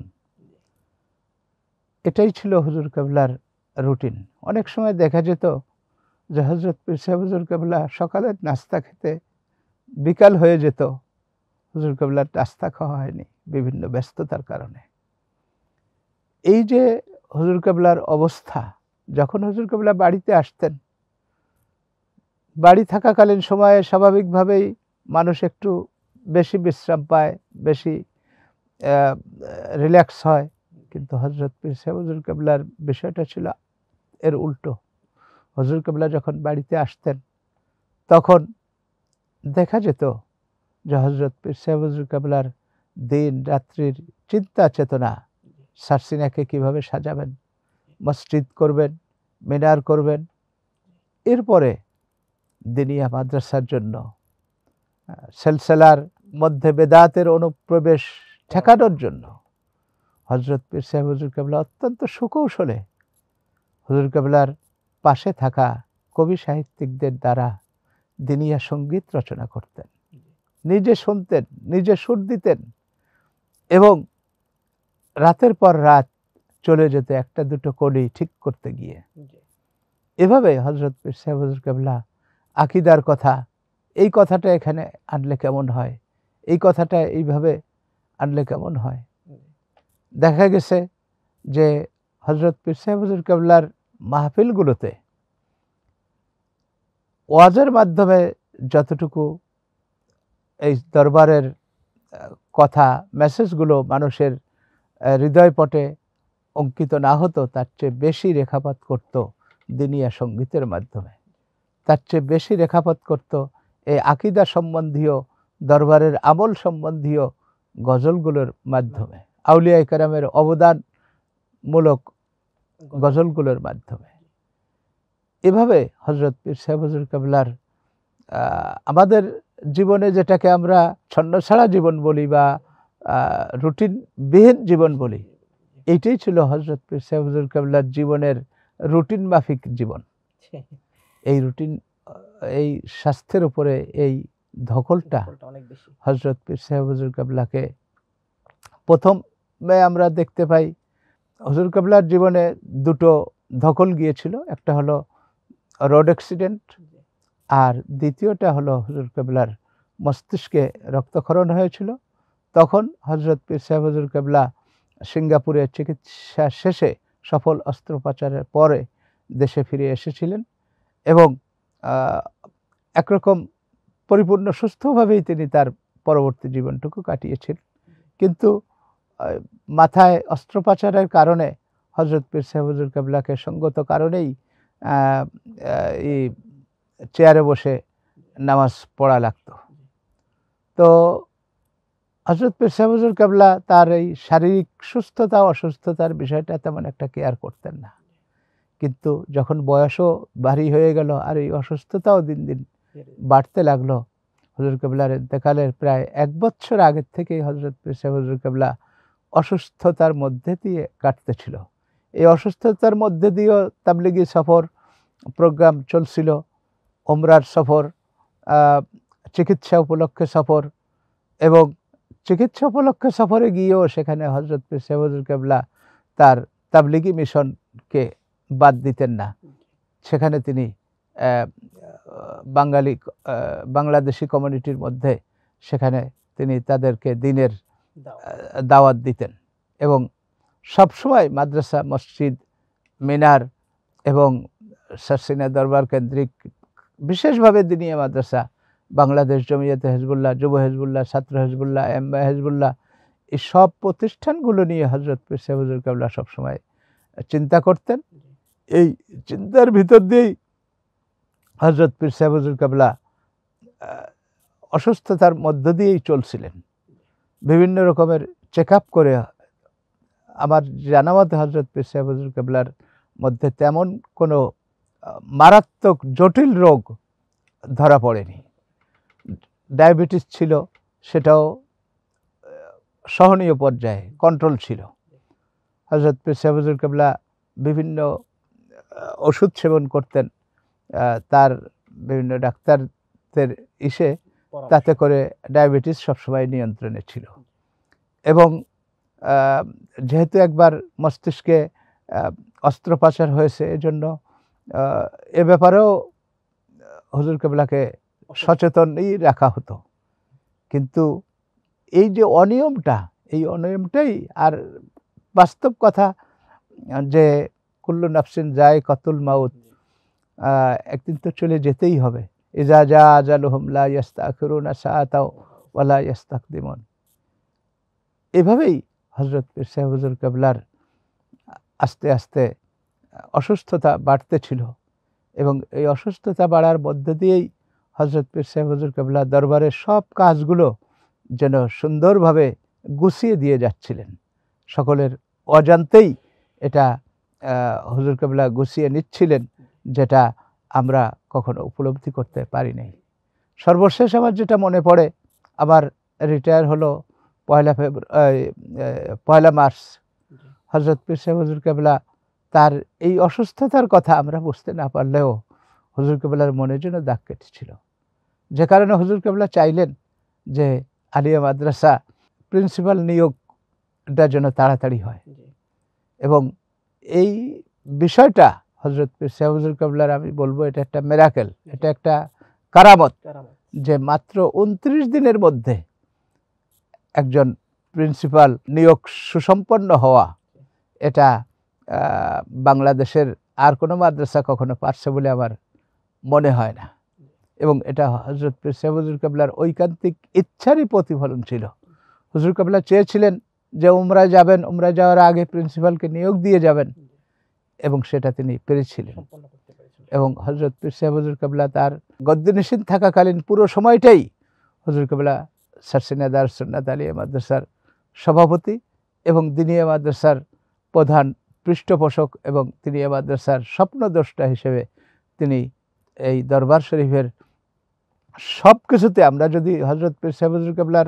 এটাই ছিল হুজুর কেবলার রুটিন। অনেক সময় দেখা যেত যে হযরত পীর সাহেব হুজুর কেবলা সকালের নাস্তা খেতে বিকাল হয়ে যেত, হুজুর কেবলার নাস্তা খাওয়া হয়নি বিভিন্ন ব্যস্ততার কারণে। এই যে হুজুর কেবলার অবস্থা, যখন হুজুর কেবলা বাড়িতে আসতেন, বাড়ি থাকাকালীন সময়ে স্বাভাবিকভাবেই মানুষ একটু বেশি বিশ্রাম পায়, বেশি রিল্যাক্স হয়, কিন্তু হযরত পীর সাহেব হুজুর কেবলার বিষয়টা ছিল এর উল্টো। হুজুর কেবলা যখন বাড়িতে আসতেন তখন দেখা যেত যে হযরত পীর সাহেব হুজুর কেবলার দিন রাত্রির চিন্তা চেতনা, সারসিনাকে কিভাবে সাজাবেন, মসজিদ করবেন, মিনার করবেন, এরপরে দিনিয়া মাদ্রাসার জন্য সিলসিলার মধ্যে বেদাতের অনুপ্রবেশ ঠেকানোর জন্য হযরত পীর সাহেব হুজুর কেবলা অত্যন্ত সুকৌশলে হুজুর কেবলার পাশে থাকা কবি সাহিত্যিকদের দ্বারা দিনিয়া সঙ্গীত রচনা করতেন, নিজে শুনতেন, নিজে সুর দিতেন, এবং রাতের পর রাত চলে যেত একটা দুটো কলি ঠিক করতে গিয়ে। এভাবে হযরত পীর সাহেব হুজুর কেবলা আকীদার কথা, এই কথাটা এখানে আনলে কেমন হয়, এই কথাটা এইভাবে আনলে কেমন হয়। দেখা গেছে যে হযরত পীর সাহেব হুজুর কেবলার মাহফিলগুলোতে ওয়াজের মাধ্যমে যতটুকু এই দরবারের কথা, মেসেজগুলো মানুষের হৃদয়পটে অঙ্কিত না হতো, তার চেয়ে বেশি রেখাপাত করত দিনিয়া সঙ্গীতের মাধ্যমে, তার চেয়ে বেশি রেখাপাত করত এই আকীদা সম্বন্ধীয়, দরবারের আমল সম্বন্ধীয় গজলগুলোর মাধ্যমে, আউলিয়া কেরামের অবদানমূলক গজলগুলোর মাধ্যমে। এভাবে হযরত পীর সাহেব হুজুর কেবলার আমাদের জীবনে যেটাকে আমরা ছন্নছাড়া জীবন বলি বা রুটিনবিহীন জীবন বলি, এইটাই ছিল হযরত পীর সাহেব হুজুর কেবলার জীবনের রুটিন মাফিক জীবন। এই রুটিন, এই স্বাস্থ্যের উপরে এই ধকলটা হযরত পীর সাহেব হুজুর কেবলাকে প্রথমে আমরা দেখতে পাই। হুজুর কেবলার জীবনে দুটো ধকল গিয়েছিল, একটা হলো রোড অ্যাক্সিডেন্ট, আর দ্বিতীয়টা হলো হুজুর কেবলার মস্তিষ্কে রক্তক্ষরণ হয়েছিল। তখন হযরত পীর সাহেব হুজুর কেবলা সিঙ্গাপুরে চিকিৎসা শেষে সফল অস্ত্রোপচারের পরে দেশে ফিরে এসেছিলেন এবং একরকম পরিপূর্ণ সুস্থভাবেই তিনি তার পরবর্তী জীবনটুকু কাটিয়েছিলেন। কিন্তু মাথায় অস্ত্রোপচারের কারণে হজরত পীর সাহেব হুজুর কেবলাকে সঙ্গত কারণেই এই চেয়ারে বসে নামাজ পড়া লাগতো। তো হজরত পীর সাহেব হুজুর কেবলা তার এই শারীরিক সুস্থতা অসুস্থতার বিষয়টা তেমন একটা কেয়ার করতেন না, কিন্তু যখন বয়সও ভারী হয়ে গেল আর এই অসুস্থতাও দিন দিন বাড়তে লাগলো, হুজুর কেবলার ইন্তেকালের প্রায় 1 বছর আগের থেকেই হজরত পীর সাহেব হুজুর কেবলা অসুস্থতার মধ্যে দিয়ে কাটতেছিল। এই অসুস্থতার মধ্যে দিয়েও তাবলিগি সফর প্রোগ্রাম চলছিল, ওমরার সফর, চিকিৎসা উপলক্ষে সফর, এবং চিকিৎসা উপলক্ষে সফরে গিয়েও সেখানে হজরত পীর সাহেব হুজুর কেবলা তার তাবলিগি মিশনকে বাদ দিতেন না। সেখানে তিনি বাংলাদেশি কমিউনিটির মধ্যে সেখানে তিনি তাদেরকে দিনের দাওয়াত দিতেন এবং সবসময় মাদ্রাসা, মসজিদ, মিনার এবং সারসিনা দরবার কেন্দ্রিক বিশেষভাবে দিনিয়া মাদ্রাসা, বাংলাদেশ জমিয়তে হিজবুল্লাহ, যুব হিজবুল্লাহ, ছাত্র হিজবুল্লাহ, এমবা হিজবুল্লাহ, এই সব প্রতিষ্ঠানগুলো নিয়ে হজরত পীর সাহেব হুজুর কেবলা সবসময় চিন্তা করতেন। এই চিন্তার ভিতর দিয়েই হজরত পীর সাহেব হুজুর কেবলা অসুস্থতার মধ্য দিয়েই চলছিলেন। বিভিন্ন রকমের চেক আপ করে আমার জানা মতে হজরত পীর সাহেব হুজুর কেবলার মধ্যে তেমন কোনো মারাত্মক জটিল রোগ ধরা পড়েনি। ডায়াবেটিস ছিল, সেটাও সহনীয় পর্যায়ে কন্ট্রোল ছিল। হজরত পীর সাহেব হুজুর কেবলা বিভিন্ন ওষুধ সেবন করতেন, তার বিভিন্ন ডাক্তারদের তাতে করে ডায়াবেটিস সবসময় নিয়ন্ত্রণে ছিল। এবং যেহেতু একবার মস্তিষ্কে অস্ত্রোপচার হয়েছে, এজন্য এ ব্যাপারেও হুজুর কেবলাকে সচেতনই রাখা হতো। কিন্তু এই যে অনিয়মটা, এই অনিয়মটাই, আর বাস্তব কথা যে কুল্লু নাফসিন যায়কাতুল মাউত, একদিন তো চলে যেতেই হবে। ইজা জা আজালুহুম লা ইস্তাখিরুনা সাআতাও ওয়া লা ইস্তাকদিমুন। এভাবেই হজরত পীর সাহেব হুজুর কেবলার আস্তে আস্তে অসুস্থতা বাড়তে ছিল এবং এই অসুস্থতা বাড়ার মধ্য দিয়েই হজরত পীর সাহেব হুজুর কেবলা দরবারের সব কাজগুলো যেন সুন্দরভাবে গুছিয়ে দিয়ে যাচ্ছিলেন। সকলের অজান্তেই এটা হুজুর কেবলা গুছিয়ে নিচ্ছিলেন, যেটা আমরা কখনো উপলব্ধি করতে পারি নাই। সর্বশেষ আমার যেটা মনে পড়ে, আমার রিটায়ার হলো 1 মার্চ। হজরত পীর সাহেব হুজুর কেবলা তার এই অসুস্থতার কথা আমরা বুঝতে না পারলেও হুজুর কেবলার মনে যেন দাগ কেটেছিল, যে কারণে হুজুর কেবলা চাইলেন যে আলিয়া মাদ্রাসা প্রিন্সিপাল নিয়োগটা যেন তাড়াতাড়ি হয়। এবং এই বিষয়টা হজরত পীর সাহেব হুজুর কেবলার, আমি বলবো এটা একটা মিরাকেল, এটা একটা কারামত, যে মাত্র 29 দিনের মধ্যে একজন প্রিন্সিপাল নিয়োগ সুসম্পন্ন হওয়া, এটা বাংলাদেশের আর কোনো মাদ্রাসা কখনো পারছে বলে আমার মনে হয় না। এবং এটা হজরত পীর সাহেব হুজুর কেবলার ঐকান্তিক ইচ্ছারই প্রতিফলন ছিল। হুজুর কেবলা চেয়েছিলেন যে উমরায় যাবেন, উমরায় যাওয়ার আগে প্রিন্সিপালকে নিয়োগ দিয়ে যাবেন, এবং সেটা তিনি পেরেছিলেন। এবং হজরত পীর সাহেব হুজুর কেবলা তার গদ্যনিশীন থাকাকালীন পুরো সময়টাই হুজুর কেবলা সারসিনা দারুস সুন্নাত আলিয়া মাদ্রাসার সভাপতি এবং দিনিয়া মাদ্রাসার প্রধান পৃষ্ঠপোষক এবং দিনিয়া মাদ্রাসার স্বপ্নদ্রষ্টা হিসেবে তিনি এই দরবার শরীফের সব কিছুতে, আমরা যদি হজরত পীর সাহেব হুজুর কেবলার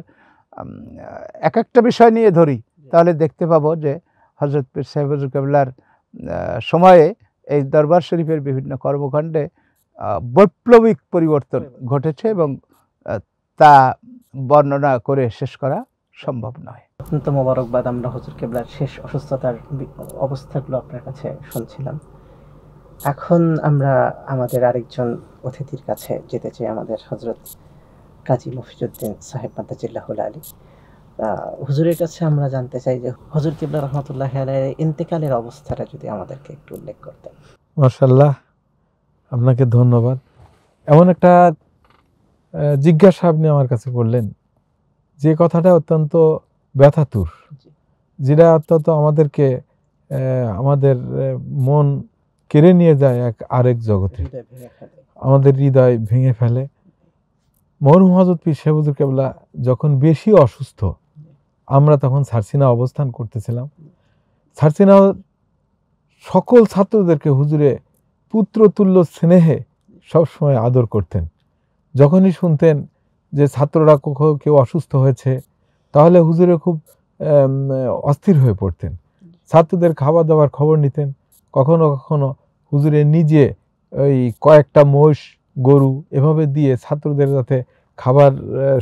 এক একটা বিষয় নিয়ে ধরি, তাহলে দেখতে পাবো যে হজরত পীর সাহেব হুজুর কেবলার সময়ে এই দরবার শরীফের বিভিন্ন কর্মকাণ্ডে বৈপ্লবিক পরিবর্তন ঘটেছে এবং তা বর্ণনা করে শেষ করা সম্ভব নয়। অত্যন্ত মোবারকবাদ। আমরা হুজুর কেবলার শেষ অসুস্থতার অবস্থাগুলো আপনার কাছে শুনছিলাম। এখন আমরা আমাদের আরেকজন অতিথির কাছে যেতে চাই, আমাদের হজরত কাজী মফিজউদ্দিন সাহেব মাদ্দাজিল্লাহুল আলী। হুজুরের কাছে আমরা জানতে চাই যে হুজুর কেবলা রহমতুল্লাহি আলাইহির ইন্তেকালের অবস্থাটা যদি আমাদেরকে একটু উল্লেখ করতেন। মাশাআল্লাহ, আপনাকে ধন্যবাদ। এমন একটা জিজ্ঞাসা আপনি আমার কাছে করলেন, যে কথাটা অত্যন্ত ব্যথাতুর, যেটা অত্যন্ত আমাদেরকে আমাদের মন কেড়ে নিয়ে যায় আরেক জগতে, আমাদের হৃদয় ভেঙে ফেলে। মরহুম হযরত পীর সাহেব হুজুর কেবলা যখন বেশি অসুস্থ, আমরা তখন সারসিনা অবস্থান করতেছিলাম। সারসিনা সকল ছাত্রদেরকে হুজুরে পুত্রতুল্য স্নেহে সবসময় আদর করতেন। যখনই শুনতেন যে ছাত্ররা কেউ অসুস্থ হয়েছে, তাহলে হুজুরে খুব অস্থির হয়ে পড়তেন। ছাত্রদের খাবার দাবার খবর নিতেন। কখনো কখনো হুজুরে নিজে ওই কয়েকটা মোষ গরু এভাবে দিয়ে ছাত্রদের যাতে খাবার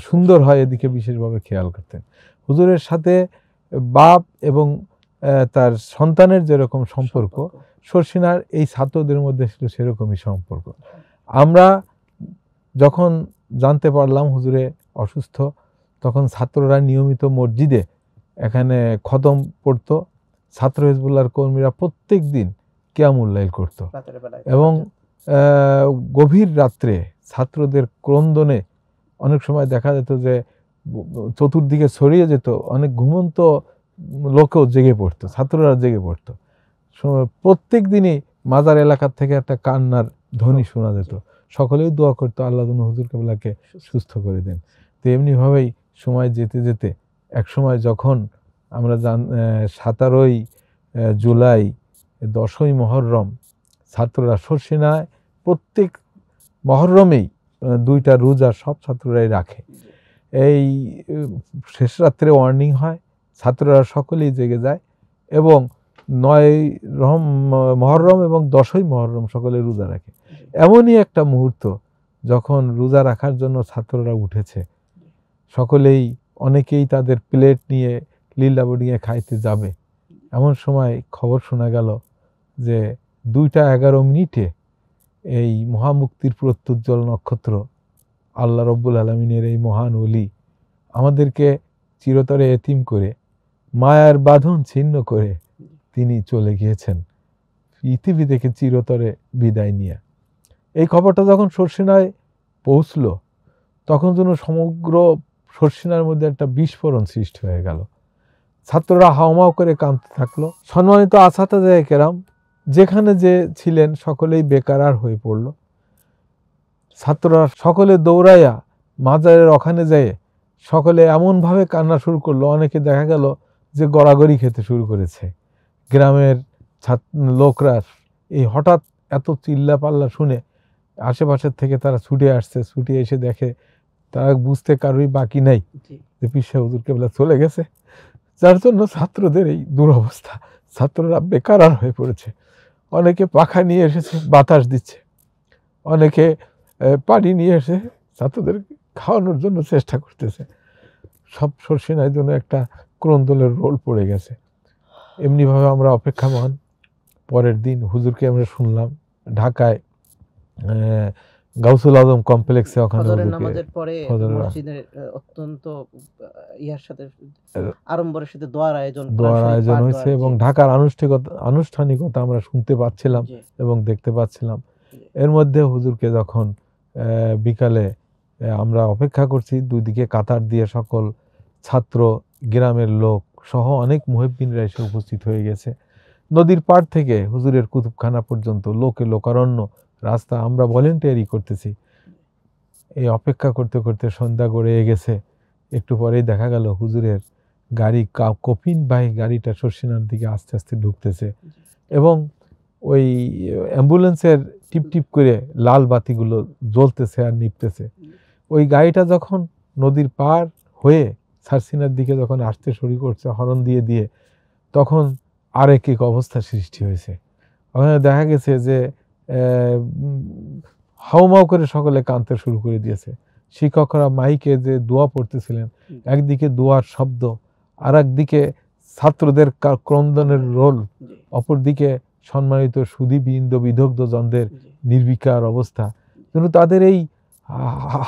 সুন্দর হয় এদিকে বিশেষভাবে খেয়াল করতেন। হুজুরের সাথে বাপ এবং তার সন্তানের যেরকম সম্পর্ক, শর্ষিনার এই ছাত্রদের মধ্যে ছিল সেরকমই সম্পর্ক। আমরা যখন জানতে পারলাম হুজুরে অসুস্থ, তখন ছাত্ররা নিয়মিত মসজিদে এখানে খতম পড়তো। ছাত্র হিজবুল্লাহর কর্মীরা প্রত্যেক দিন কিয়ামুল লাইল করতো এবং গভীর রাত্রে ছাত্রদের ক্রন্দনে অনেক সময় দেখা যেত যে চতুর্দিকে ছড়িয়ে যেত, অনেক ঘুমন্ত লোকেও জেগে পড়তো, ছাত্ররা জেগে পড়তো। প্রত্যেক দিনই মাজার এলাকার থেকে একটা কান্নার ধ্বনি শোনা যেত। সকলেই দোয়া করতো আল্লাহ যেন হুজুর কেবলাকে সুস্থ করে দেন। তো এমনিভাবেই সময় যেতে যেতে এক সময় যখন আমরা 17ই জুলাই 10ই মহররম ছাত্ররা শর্ষিনায় প্রত্যেক মহররমেই 2টা রোজা সব ছাত্ররাই রাখে। এই শেষ রাত্রে ওয়ার্নিং হয়, ছাত্ররা সকলেই জেগে যায় এবং 9 মহররম এবং 10ই মহররম সকলে রোজা রাখে। এমনই একটা মুহূর্ত যখন রোজা রাখার জন্য ছাত্ররা উঠেছে, সকলেই অনেকেই তাদের প্লেট নিয়ে লীলা বোর্ডিংয়ে খাইতে যাবে, এমন সময় খবর শোনা গেল যে 2:11 এই মহামুক্তির প্রত্যুজ্জ্বল নক্ষত্র আল্লাহ রব্বুল আলমিনের এই মহান ওলি আমাদেরকে চিরতরে এতিম করে, মায়ার বাঁধন ছিন্ন করে তিনি চলে গিয়েছেন পৃথিবী থেকে চিরতরে বিদায় নিয়ে। এই খবরটা যখন শর্ষিনায় পৌঁছলো, তখন যেন সমগ্র শর্ষিনার মধ্যে একটা বিস্ফোরণ সৃষ্টি হয়ে গেল। ছাত্ররা হাওমাও করে কাঁদতে থাকলো। সম্মানিত আসাতাজে কেরাম যেখানে যে ছিলেন সকলেই বেকারার হয়ে পড়ল। ছাত্ররা সকলে দৌড়াইয়া মাজারের ওখানে যেয়ে সকলে এমনভাবে কান্না শুরু করলো, অনেকে দেখা গেল যে গড়াগড়ি খেতে শুরু করেছে। গ্রামের লোকরা এই হঠাৎ এত চিল্লা পাল্লা শুনে আশেপাশের থেকে তারা ছুটে আসছে। ছুটে এসে দেখে তারা বুঝতে কারোই বাকি নেই যে পীর সাহেব হুজুর কেবলা চলে গেছে, যার জন্য ছাত্রদের এই দুরবস্থা। ছাত্ররা বেকারার হয়ে পড়েছে। অনেকে পাখা নিয়ে এসেছে, বাতাস দিচ্ছে, অনেকে পানি নিয়ে এসে ছাত্রদের খাওয়ানোর জন্য চেষ্টা করতেছে। সব শর্ষিনার জন্য একটা ক্রন্দনের রোল পড়ে গেছে। এমনিভাবে আমরা অপেক্ষামান। পরের দিন হুজুরকে আমরা শুনলাম ঢাকায় গাউসুল আজম কমপ্লেক্সে, ওখানে নামাজের পরে মসজিদের অত্যন্ত ইয়ার সাথে আড়ম্বরের সাথে দোয়ার আয়োজন হয়েছে এবং ঢাকার আনুষ্ঠানিকতা আমরা শুনতে পাচ্ছিলাম এবং দেখতে পাচ্ছিলাম। এর মধ্যে হুজুরকে যখন বিকালে আমরা অপেক্ষা করছি, দুদিকে কাতার দিয়ে সকল ছাত্র, গ্রামের লোক সহ অনেক মুহিব্বিনরা এসে উপস্থিত হয়ে গেছে। নদীর পাড় থেকে হুজুরের কুতুবখানা পর্যন্ত লোকে লোকারণ্য রাস্তা, আমরা ভলেন্টিয়ারি করতেছি। এই অপেক্ষা করতে করতে সন্ধ্যা গড়িয়ে গেছে। একটু পরেই দেখা গেল হুজুরের গাড়ি, কফিনবাহী গাড়িটা শর্ষিনার দিকে আস্তে আস্তে ঢুকতেছে এবং ওই অ্যাম্বুলেন্সের টিপ টিপ করে লাল বাতিগুলো জ্বলতেছে আর নিপতেছে। ওই গাড়িটা যখন নদীর পার হয়ে সারসিনার দিকে যখন আসতে শুরু করছে হরন দিয়ে দিয়ে, তখন আরেক এক অবস্থা সৃষ্টি হয়েছে। ওখানে দেখা গেছে যে হাউমাউ করে সকলে কাঁদতে শুরু করে দিয়েছে। শিক্ষকরা মাইকে যে দোয়া পড়তেছিলেন, একদিকে দোয়ার শব্দ, আর একদিকে ছাত্রদের ক্রন্দনের রোল, অপরদিকে সম্মানিত সুধীবৃন্দ বিদগ্ধ জনদের নির্বিকার অবস্থা। কিন্তু তাদের এই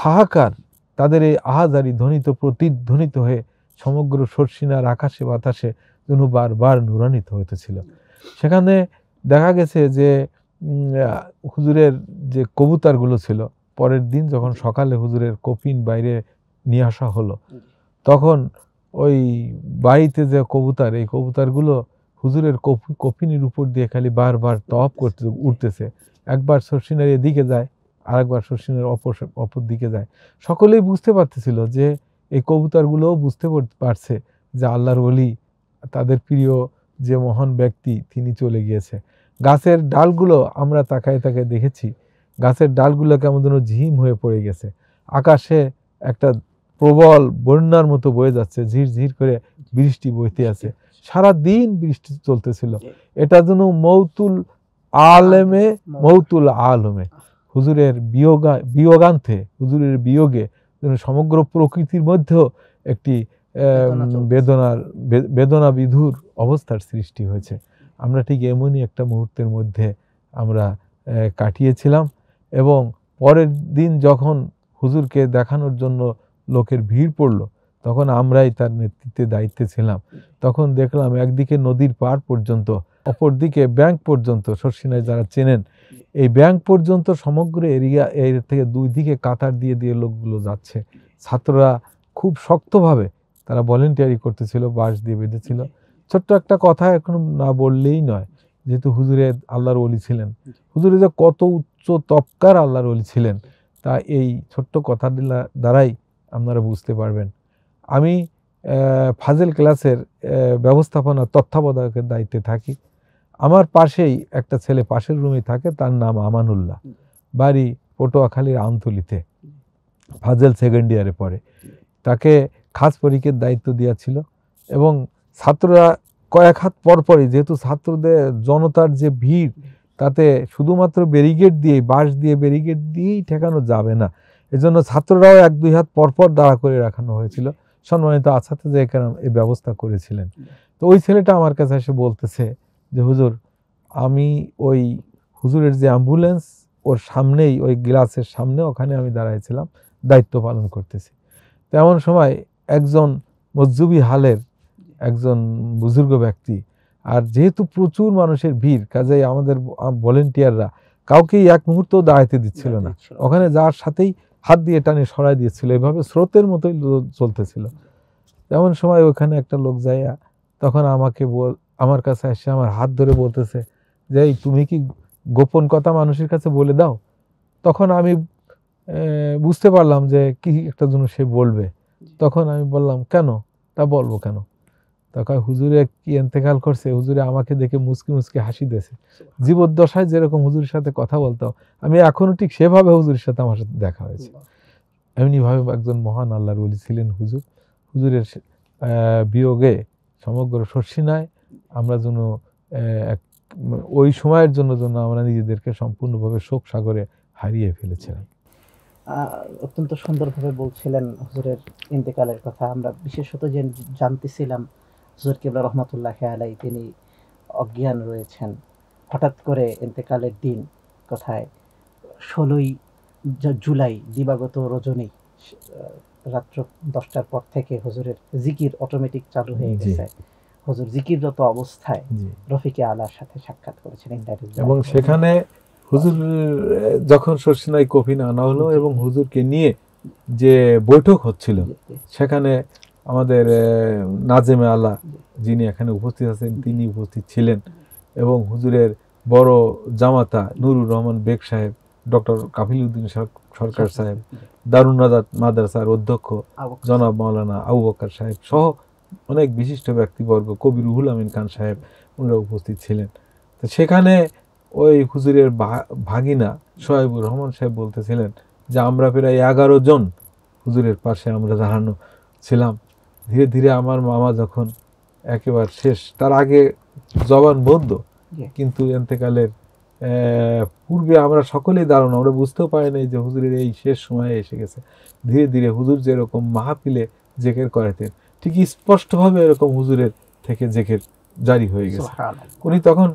হাহাকার, তাদের এই আহাজারি ধ্বনিত প্রতিধ্বনিত হয়ে সমগ্র শর্ষিনার আকাশে বাতাসে যেন বারবার নুরান্বিত হইতেছিল। সেখানে দেখা গেছে যে হুজুরের যে কবুতরগুলো ছিল, পরের দিন যখন সকালে হুজুরের কফিন বাইরে নিয়ে আসা হলো, তখন ওই বাড়িতে যে কবুতর, এই কবুতরগুলো হুজুরের কফিনের উপর দিয়ে খালি বারবার তওয়াফ করতে উঠতেছে। একবার শর্ষিনার এদিকে যায়, আরেকবার শর্ষিনার অপর দিকে যায়। সকলেই বুঝতে পারতেছিল যে এই কবুতরগুলোও বুঝতে পারছে যে আল্লাহর ওলি, তাদের প্রিয় যে মহান ব্যক্তি তিনি চলে গিয়েছে। গাছের ডালগুলো আমরা তাকায় তাকায় দেখেছি, গাছের ডালগুলো কেমন যেন ঝিম হয়ে পড়ে গেছে। আকাশে একটা প্রবল বন্যার মতো বয়ে যাচ্ছে, ঝিরঝির করে বৃষ্টি বইতে আছে, সারা দিন বৃষ্টি চলতেছিল। এটা যেন মৌতুল আলমে হুজুরের বিয়োগান্তে, হুজুরের বিয়োগে যেন সমগ্র প্রকৃতির মধ্যেও একটি বেদনা বিধুর অবস্থার সৃষ্টি হয়েছে। আমরা ঠিক এমনই একটা মুহূর্তের মধ্যে আমরা কাটিয়েছিলাম। এবং পরের দিন যখন হুজুরকে দেখানোর জন্য লোকের ভিড় পড়লো, তখন আমরাই তার নেতৃত্বে দায়িত্বে ছিলাম। তখন দেখলাম একদিকে নদীর পার পর্যন্ত, অপরদিকে ব্যাংক পর্যন্ত, শর্ষিনায় যারা চেনেন, এই ব্যাংক পর্যন্ত সমগ্র এরিয়া, এর থেকে দুই দিকে কাতার দিয়ে দিয়ে লোকগুলো যাচ্ছে। ছাত্ররা খুব শক্তভাবে তারা ভলেন্টিয়ারি করতেছিল, বাঁশ দিয়ে বেঁধেছিল। ছোট্ট একটা কথা এখন না বললেই নয়, যেহেতু হুজুরে আল্লাহর ওলি ছিলেন, হুজুরে যে কত উচ্চ তবকার আল্লাহর ওলি ছিলেন তা এই ছোট্ট কথা দ্বারাই আপনারা বুঝতে পারবেন। আমি ফাজেল ক্লাসের ব্যবস্থাপনা তত্ত্বাবধায়কের দায়িত্বে থাকি। আমার পাশেই একটা ছেলে পাশের রুমে থাকে, তার নাম আমানুল্লাহ, বাড়ি পটুয়াখালীর আমতলিতে, ফাজেল সেকেন্ড ইয়ারে পড়ে। তাকে খাস পরীক্ষার দায়িত্ব দেওয়া ছিল। এবং ছাত্ররা কয়েক হাত পরপরই, যেহেতু ছাত্রদের জনতার যে ভিড়, তাতে শুধুমাত্র ব্যারিকেড দিয়ে, বাঁশ দিয়ে ব্যারিকেড দিয়েই ঠেকানো যাবে না, এজন্য ছাত্ররাও এক দুই হাত পরপর দাঁড়া করে রাখানো হয়েছিল। সম্মানিত আসাতে কেরাম এই ব্যবস্থা করেছিলেন। তো ওই ছেলেটা আমার কাছে এসে বলতেছে যে হুজুর, আমি ওই হুজুরের যে অ্যাম্বুলেন্স, ওর সামনেই, ওই গ্লাসের সামনে, ওখানে আমি দাঁড়াইছিলাম, দায়িত্ব পালন করতেছি। তেমন সময় একজন মজজুবি হালের একজন বুজুর্গ ব্যক্তি, আর যেহেতু প্রচুর মানুষের ভিড়, কাজেই আমাদের ভলেন্টিয়াররা কাউকেই এক মুহূর্ত দাঁড়াইতে দিচ্ছিল না, ওখানে যার সাথেই হাত দিয়ে টানে সরাই দিয়েছিল, এভাবে স্রোতের মতোই চলতেছিল। তেমন সময় ওখানে একটা লোক যাইয়া তখন আমার কাছে এসে আমার হাত ধরে বলতেছে যে, এই তুমি কি গোপন কথা মানুষের কাছে বলে দাও? তখন আমি বুঝতে পারলাম যে কি একটা জন্য সে বলবে। তখন আমি বললাম, কেন? তা বলবো কেন? তখন হুজুরে কি ইন্তেকাল করছে, হুজুরে আমাকে দেখে মুচকি মুচকি হাসি দিয়েছে। জীবদ্দশায় যেরকম হুজুরের সাথে কথা বলতাম, আমি এখনো ঠিক সেভাবে হুজুরের সাথে আমার সাথে দেখা হয়েছে। এমনিভাবে একজন মহান আল্লাহর ওলি ছিলেন হুজুর। হুজুরের বিয়োগে সমগ্র শর্ষিনায় আমরা যেন ওই সময়ের জন্য আমরা নিজেদেরকে সম্পূর্ণভাবে শোক সাগরে হারিয়ে ফেলেছিলাম। অত্যন্ত সুন্দরভাবে বলছিলেন হুজুরের ইন্তেকালের কথা। আমরা বিশেষত জানতেছিলাম হুজুর কিবলা রহমতুল্লাহ আলাই তিনি অজ্ঞান রয়েছেন। হঠাৎ করে ইন্তেকালের দিন কোথায় 16ই জুলাই দিবাগত রজনী রাত্র 10টার পর থেকে হুজুরের জিকির অটোমেটিক চালু হয়ে গেছে। হুজুর জিকিররত অবস্থায় রফিকে আলার সাথে সাক্ষাৎ করেছেন, এবং সেখানে হুজুর যখন শর্ষিনায় কফিন আনা হলো এবং হুজুরকে নিয়ে যে বৈঠক হচ্ছিল, সেখানে আমাদের নাজেমে আল্লাহ যিনি এখানে উপস্থিত আছেন তিনি উপস্থিত ছিলেন। এবং হুজুরের বড় জামাতা নুরুর রহমান বেগ সাহেব, ডক্টর কাফিলউদ্দিন সরকার সাহেব, দারুন নাজাত মাদ্রাসার অধ্যক্ষ জনাব মাওলানা আবু বকর সাহেব সহ অনেক বিশিষ্ট ব্যক্তিবর্গ, কবি রুহুল আমিন খান সাহেব, ওনারা উপস্থিত ছিলেন। তো সেখানে ওই হুজুরের ভাগিনা সোহাইবুর রহমান সাহেব বলতেছিলেন যে আমরা প্রায় 11 জন হুজুরের পাশে আমরা দাঁড়ানো ছিলাম। ধীরে ধীরে আমার মামা যখন একেবারে শেষ, তার আগে জবান বন্ধ, কিন্তু এতেকালের পূর্বে আমরা সকলেই দাঁড়ানো, আমরা বুঝতেও পারি নাই যে হুজুরের এই শেষ সময়ে এসে গেছে। ধীরে ধীরে হুজুর যেরকম মাহফিলে জেকের করাতেন, ঠিক স্পষ্টভাবে এরকম হুজুরের থেকে জেকের জারি হয়ে গেছে। উনি তখন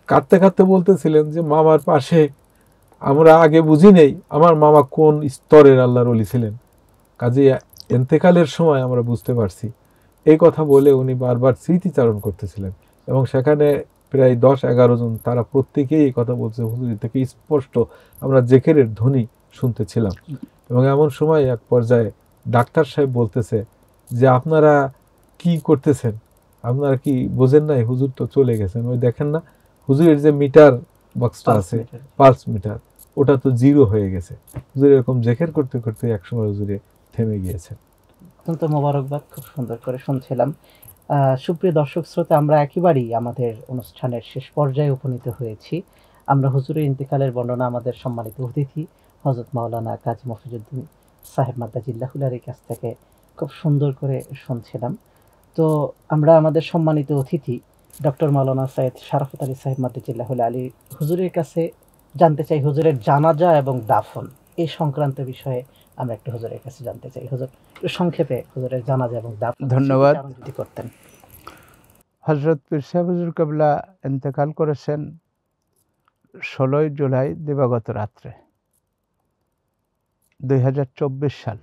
কাঁদতে কাঁদতে বলতেছিলেন যে মামার পাশে আমরা আগে বুঝি নেই আমার মামা কোন স্তরের আল্লাহর ওলি ছিলেন, কাজে এন্তেকালের সময় আমরা বুঝতে পারছি। এই কথা বলে উনি বারবার স্মৃতিচারণ করতেছিলেন। এবং সেখানে প্রায় 10-11 জন, তারা প্রত্যেকেই এই কথা বলছে, হুজুরের থেকে স্পষ্ট আমরা জেকেরের ধ্বনি শুনতেছিলাম। এবং এমন সময় এক পর্যায়ে ডাক্তার সাহেব বলতেছে যে আপনারা কি করতেছেন আপনারা কি বোঝেন নাই? হুজুর তো চলে গেছেন, ওই দেখেন না হুজুরের যে মিটার বক্সটা আছে, পালস মিটার, ওটা তো জিরো হয়ে গেছে। হুজুর এরকম জেকের করতে করতে একসময় হুজুরে থেমে গিয়েছেন। অত্যন্ত মোবারকবাদ, খুব সুন্দর করে শুনছিলাম। সুপ্রিয় দর্শক শ্রোতা, আমরা একেবারেই আমাদের অনুষ্ঠানের শেষ পর্যায়ে উপনীত হয়েছি। আমরা হুজুরের ইন্তেকালের বর্ণনা আমাদের সম্মানিত অতিথি হযরত মাওলানা কাজী মফিজউদ্দিন সাহেব মাদ্দাজিল্লাহুল-আলীর কাছ থেকে খুব সুন্দর করে শুনছিলাম। তো আমরা আমাদের সম্মানিত অতিথি ডক্টর মাওলানা সৈয়দ শারাফত আলী সাহেব মাদ্দাজিল্লাহুল-আলী হুজুরের কাছে জানতে চাই, হুজুরের জানাজা এবং দাফন এই সংক্রান্ত বিষয়ে আমরা একটু হুজুরের কাছে জানতে চাই। হুজুর, একটু সংক্ষেপে হুজুরের জানাজা এবং দাফন ধন্যবাদ। স্মৃতিচারণ যদি করতেন। হজরত পীর সাহেব হুজুর কেবলা ইন্তেকাল করেছেন 16 জুলাই দিবাগত রাত্রে, 2024 সাল।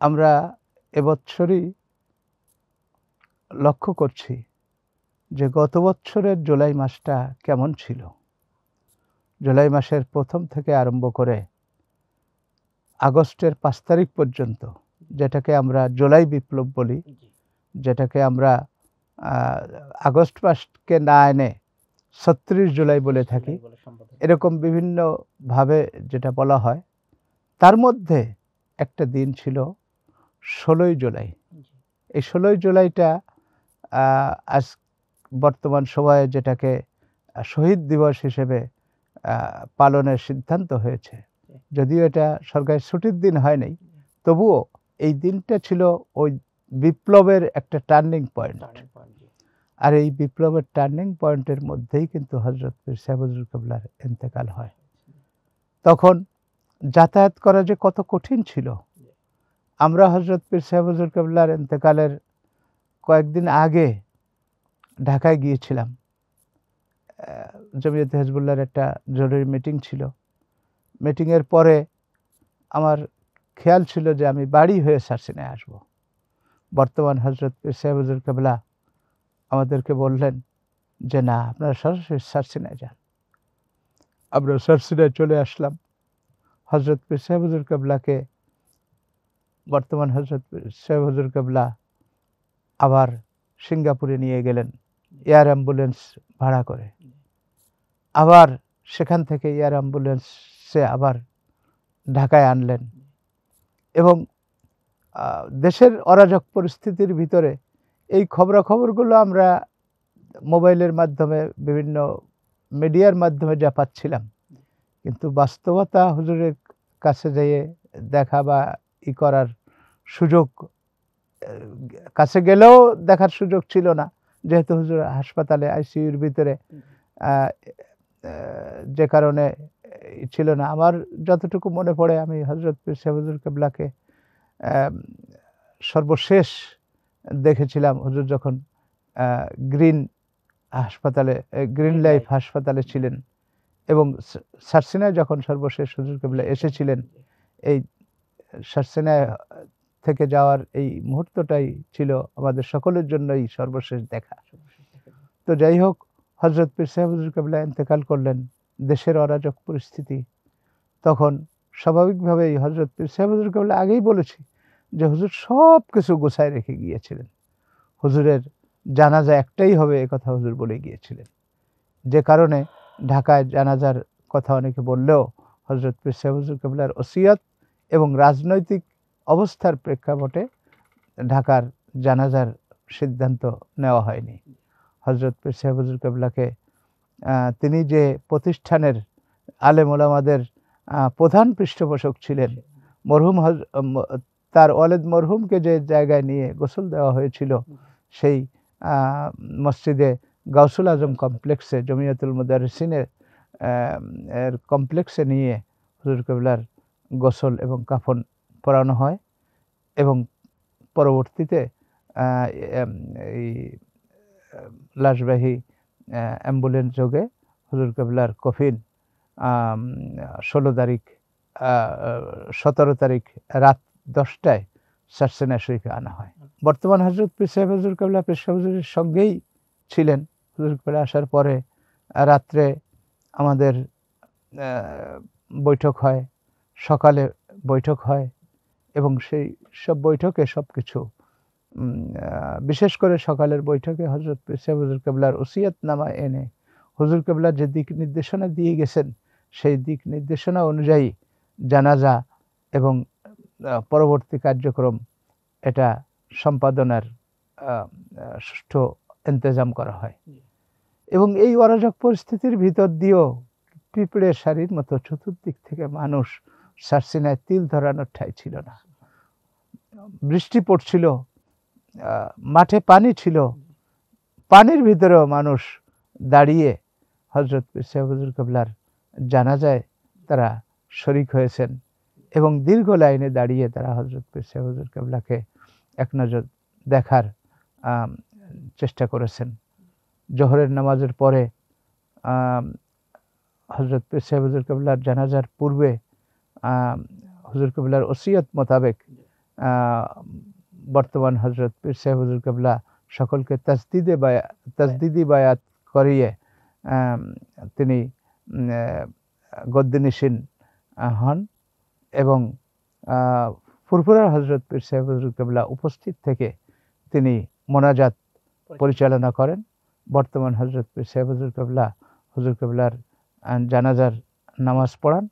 আমরা এবছরই লক্ষ্য করছি যে গত বছরের জুলাই মাসটা কেমন ছিল। জুলাই মাসের প্রথম থেকে আরম্ভ করে আগস্টের 5 তারিখ পর্যন্ত, যেটাকে আমরা জুলাই বিপ্লব বলি, যেটাকে আমরা আগস্ট মাসকে না এনে 36 জুলাই বলে থাকি, এরকম বিভিন্নভাবে যেটা বলা হয়, তার মধ্যে একটা দিন ছিল 16 জুলাই। এই 16 জুলাইটা আজ বর্তমান সময়ে যেটাকে শহীদ দিবস হিসেবে পালনের সিদ্ধান্ত হয়েছে। যদিও এটা সরকারি ছুটির দিন হয়নি, তবুও এই দিনটা ছিল ওই বিপ্লবের একটা টার্নিং পয়েন্ট। আর এই বিপ্লবের টার্নিং পয়েন্টের মধ্যেই কিন্তু হযরত পীর সাহেব হুজুর কেবলার ইন্তেকাল হয়। তখন যাতায়াত করা যে কত কঠিন ছিল। আমরা হযরত পীর সাহেব হুজুর কেবলার ইন্তেকালের কয়েকদিন আগে ঢাকায় গিয়েছিলাম। জমিয়তে হিজবুল্লাহর একটা জরুরি মিটিং ছিল। মিটিংয়ের পরে আমার খেয়াল ছিল যে আমি বাড়ি হয়ে সার্সিনায় আসব। বর্তমান হযরত পীর সাহেব হুজুর কেবলা আমাদেরকে বললেন যে না, আপনারা সরাসরি সার্সিনায় যান। আমরা সার্সিনায় চলে আসলাম। হযরত পীর সাহেব হুজুর কেবলাকে, বর্তমান হযরত পীর সাহেব হুজুর কেবলা আবার সিঙ্গাপুরে নিয়ে গেলেন এয়ার অ্যাম্বুলেন্স ভাড়া করে। আবার সেখান থেকে এয়ার অ্যাম্বুলেন্সে আবার ঢাকায় আনলেন এবং দেশের অরাজক পরিস্থিতির ভিতরে এই খবরাখবরগুলো আমরা মোবাইলের মাধ্যমে, বিভিন্ন মিডিয়ার মাধ্যমে যা পাচ্ছিলাম, কিন্তু বাস্তবতা হুজুরের কাছে যেয়ে দেখা বা করার সুযোগ, কাছে গেলেও দেখার সুযোগ ছিল না, যেহেতু হুজুর হাসপাতালে আইসিইউর ভিতরে, যে কারণে ছিল না। আমার যতটুকু মনে পড়ে, আমি হযরত পীর সাহেব হুজুর কেবলাকে সর্বশেষ দেখেছিলাম হুজুর যখন গ্রিন হাসপাতালে, গ্রিন লাইফ হাসপাতালে ছিলেন, এবং সার্সিনায় যখন সর্বশেষ হুজুর কেবলা এসেছিলেন। এই সার্সিনায় থেকে যাওয়ার এই মুহূর্তটাই ছিল আমাদের সকলের জন্যই সর্বশেষ দেখা। তো যাই হোক, হযরত পীর সাহেব হুজুর কেবলা ইন্তেকাল করলেন। দেশের অরাজক পরিস্থিতি, তখন স্বাভাবিকভাবেই হযরত পীর সাহেব হুজুর কেবলা আগেই বলেছি যে হুজুর সব কিছু গোছায় রেখে গিয়েছিলেন। হুজুরের জানাজা একটাই হবে, একথা হুজুর বলে গিয়েছিলেন। যে কারণে ঢাকায় জানাজার কথা অনেকে বললেও হযরত পীর সাহেব হুজুর কেবলার ওসিয়ত এবং রাজনৈতিক অবস্থার প্রেক্ষাপটে ঢাকার জানাজার সিদ্ধান্ত নেওয়া হয়নি। হযরত পীর সাহেব হুজুর কেবলাকে তিনি যে প্রতিষ্ঠানের আলেম ওলামাদের প্রধান পৃষ্ঠপোষক ছিলেন, মরহুম তার ওয়ালেদ মরহুমকে যে জায়গায় নিয়ে গোসল দেওয়া হয়েছিল, সেই মসজিদে গাউসুল আজম কমপ্লেক্সে, জমিয়তুল মুদাররিসিনের কমপ্লেক্সে নিয়ে হুজুর কেবলার গোসল এবং কাফন পরানো হয় এবং পরবর্তীতে এই লাশবাহী অ্যাম্বুলেন্স যোগে হুজুর কেবলার কফিন 17 তারিখ রাত 10টায় সার্সিনা শরীফে আনা হয়। বর্তমান হযরত পীর সাহেব হুজুর কেবলা পীর সাহেব হুজুরের সঙ্গেই ছিলেন। হুজুর কেবলা আসার পরে রাত্রে আমাদের বৈঠক হয়, সকালে বৈঠক হয় এবং সেই সব বৈঠকে সব কিছু বিশেষ করে সকালের বৈঠকে হযরত পীর সাহেব হুজুর কেবলার ওসিয়তনামা এনে হুজুর কেবলা যে দিক নির্দেশনা দিয়ে গেছেন সেই দিক নির্দেশনা অনুযায়ী জানাজা এবং পরবর্তী কার্যক্রম এটা সম্পাদনার সুষ্ঠু ইন্তজাম করা হয়। এবং এই অরাজক পরিস্থিতির ভিতর দিয়েও পিঁপড়ের শাড়ির মতো চতুর্দিক থেকে মানুষ সারসিনায় তিল ধরানোর ঠাঁই ছিল না। বৃষ্টি পড়ছিল, মাঠে পানি ছিল, পানির ভিতরেও মানুষ দাঁড়িয়ে হযরত পীর সাহেব হুজুর কেবলার জানাজায় তারা শরিক হয়েছেন এবং দীর্ঘ লাইনে দাঁড়িয়ে তারা হযরত পীর সাহেব হুজুর কেবলাকে এক নজর দেখার চেষ্টা করেছেন। জোহরের নামাজের পরে হযরত পীর সাহেব হুজুর কেবলার জানাজার পূর্বে হুজুর কেবলার ওসিয়ত মোতাবেক বর্তমান হযরত পীর সাহেব হুজুর কেবলা সকলকে তাজদিদি বায়াত করিয়ে তিনি গদ্দিনিশীন হন এবং ফুরফুরার হযরত পীর সাহেব হুজুর কেবলা উপস্থিত থেকে তিনি মোনাজাত পরিচালনা করেন। বর্তমান হযরত পীর সাহেব হুজুর কেবলা হুজুর কেবলার জানাজার নামাজ পড়ান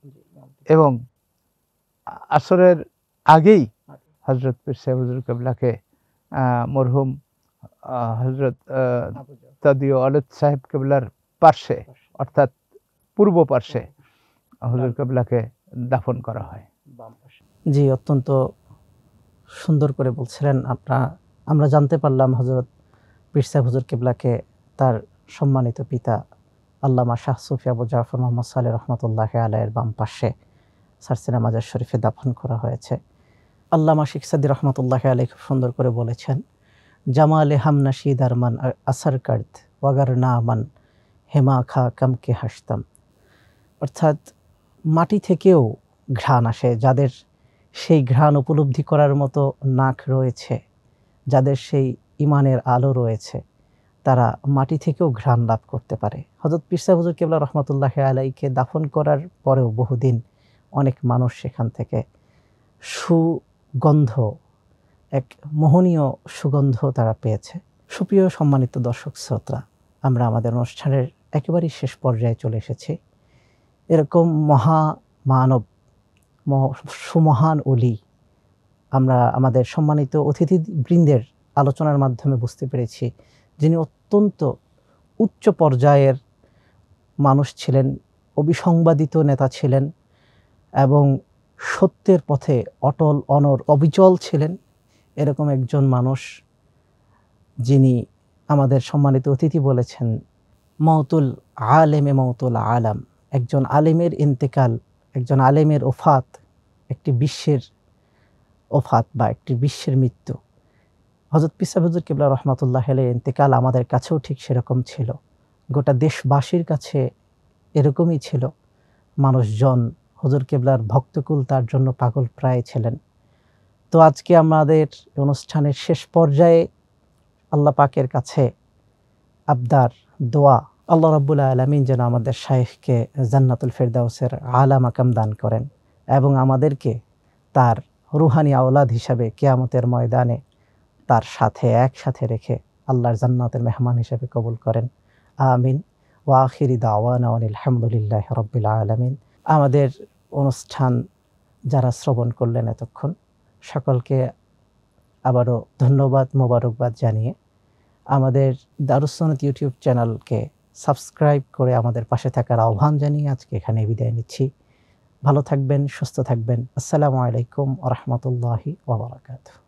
এবং আসরের আগেই হযরত পীর সাহেব হুজুর কেবলাকে মরহুম হযরত তাদিও আলত সাহেব কেবলার পার্শ্বে অর্থাৎ পূর্ব পার্শ্বে হুজুর কেবলাকে দাফন করা হয়। জি, অত্যন্ত সুন্দর করে বলছিলেন। আমরা জানতে পারলাম হযরত পীর সাহেব হুজুর কেবলাকে তার সম্মানিত পিতা আল্লামা শাহ সুফি আবু জাফর মোহাম্মদ সালেহ রহমতুল্লাহি আলাইহির বাম পাশে সারসিনা মাজার শরীফে দাফন করা হয়েছে। আল্লামা শেখ সাদী রহমতুল্লাহি আলাইহি খুব সুন্দর করে বলেছেন, জামালে হামনাশি দারমান আসার কার্দ ওয়াগার না মান হেমা খা কামকে হাসতাম। অর্থাৎ মাটি থেকেও ঘ্রাণ আসে, যাদের সেই ঘ্রাণ উপলব্ধি করার মতো নাক রয়েছে, যাদের সেই ইমানের আলো রয়েছে, তারা মাটি থেকেও ঘ্রাণ লাভ করতে পারে। হযরত পীর সাহেব হুজুর কেবলা রহমতুল্লাহি আলাইহিকে দাফন করার পরেও বহুদিন অনেক মানুষ সেখান থেকে সুগন্ধ, এক মোহনীয় সুগন্ধ তারা পেয়েছে। সুপ্রিয় সম্মানিত দর্শক শ্রোতা, আমরা আমাদের অনুষ্ঠানের একেবারেই শেষ পর্যায়ে চলে এসেছি। এরকম মহামানব, সুমহান ওলি আমরা আমাদের সম্মানিত অতিথিবৃন্দের আলোচনার মাধ্যমে বুঝতে পেরেছি, যিনি অত্যন্ত উচ্চ পর্যায়ের মানুষ ছিলেন, অবিসংবাদিত নেতা ছিলেন এবং সত্যের পথে অটল অবিচল ছিলেন। এরকম একজন মানুষ, যিনি আমাদের সম্মানিত অতিথি বলেছেন, মওতুল আলেমে মওতুল আলাম, একজন আলেমের ইন্তেকাল, একজন আলেমের ওফাত একটি বিশ্বের ওফাত বা একটি বিশ্বের মৃত্যু। হযরত পীর সাহেব হুজুর কেবলা রহমতুল্লাহি আলাইহির ইন্তেকাল আমাদের কাছেও ঠিক সেরকম ছিল, গোটা দেশবাসীর কাছে এরকমই ছিল। মানুষজন হুজুর কেবলার ভক্তকুল তার জন্য পাগল প্রায় ছিলেন। তো আজকে আমাদের অনুষ্ঠানের শেষ পর্যায়ে আল্লাহ পাকের কাছে আবদার, দোয়া, আল্লাহ রাব্বুল আলামিন যেন আমাদের শাইখকে জান্নাতুল ফেরদাউসের আলা মাকাম দান করেন এবং আমাদেরকে তার রুহানি আওলাদ হিসাবে কিয়ামতের ময়দানে তার সাথে একসাথে রেখে আল্লাহর জান্নাতের মেহমান হিসেবে কবুল করেন। আমিন। ওয়া আখিরি দাওয়ানা আলহামদুলিল্লাহি রাব্বিল আলামিন। আমাদের অনুষ্ঠান যারা শ্রবণ করলেন এতক্ষণ, সকলকে আবারও ধন্যবাদ, মোবারকবাদ জানিয়ে আমাদের দারুস সুন্নাত ইউটিউব চ্যানেলকে সাবস্ক্রাইব করে আমাদের পাশে থাকার আহ্বান জানিয়ে আজকে এখানে বিদায় নিচ্ছি। ভালো থাকবেন, সুস্থ থাকবেন। আসসালামু আলাইকুম ওয়া রাহমাতুল্লাহি ওয়া বারাকাতুহু।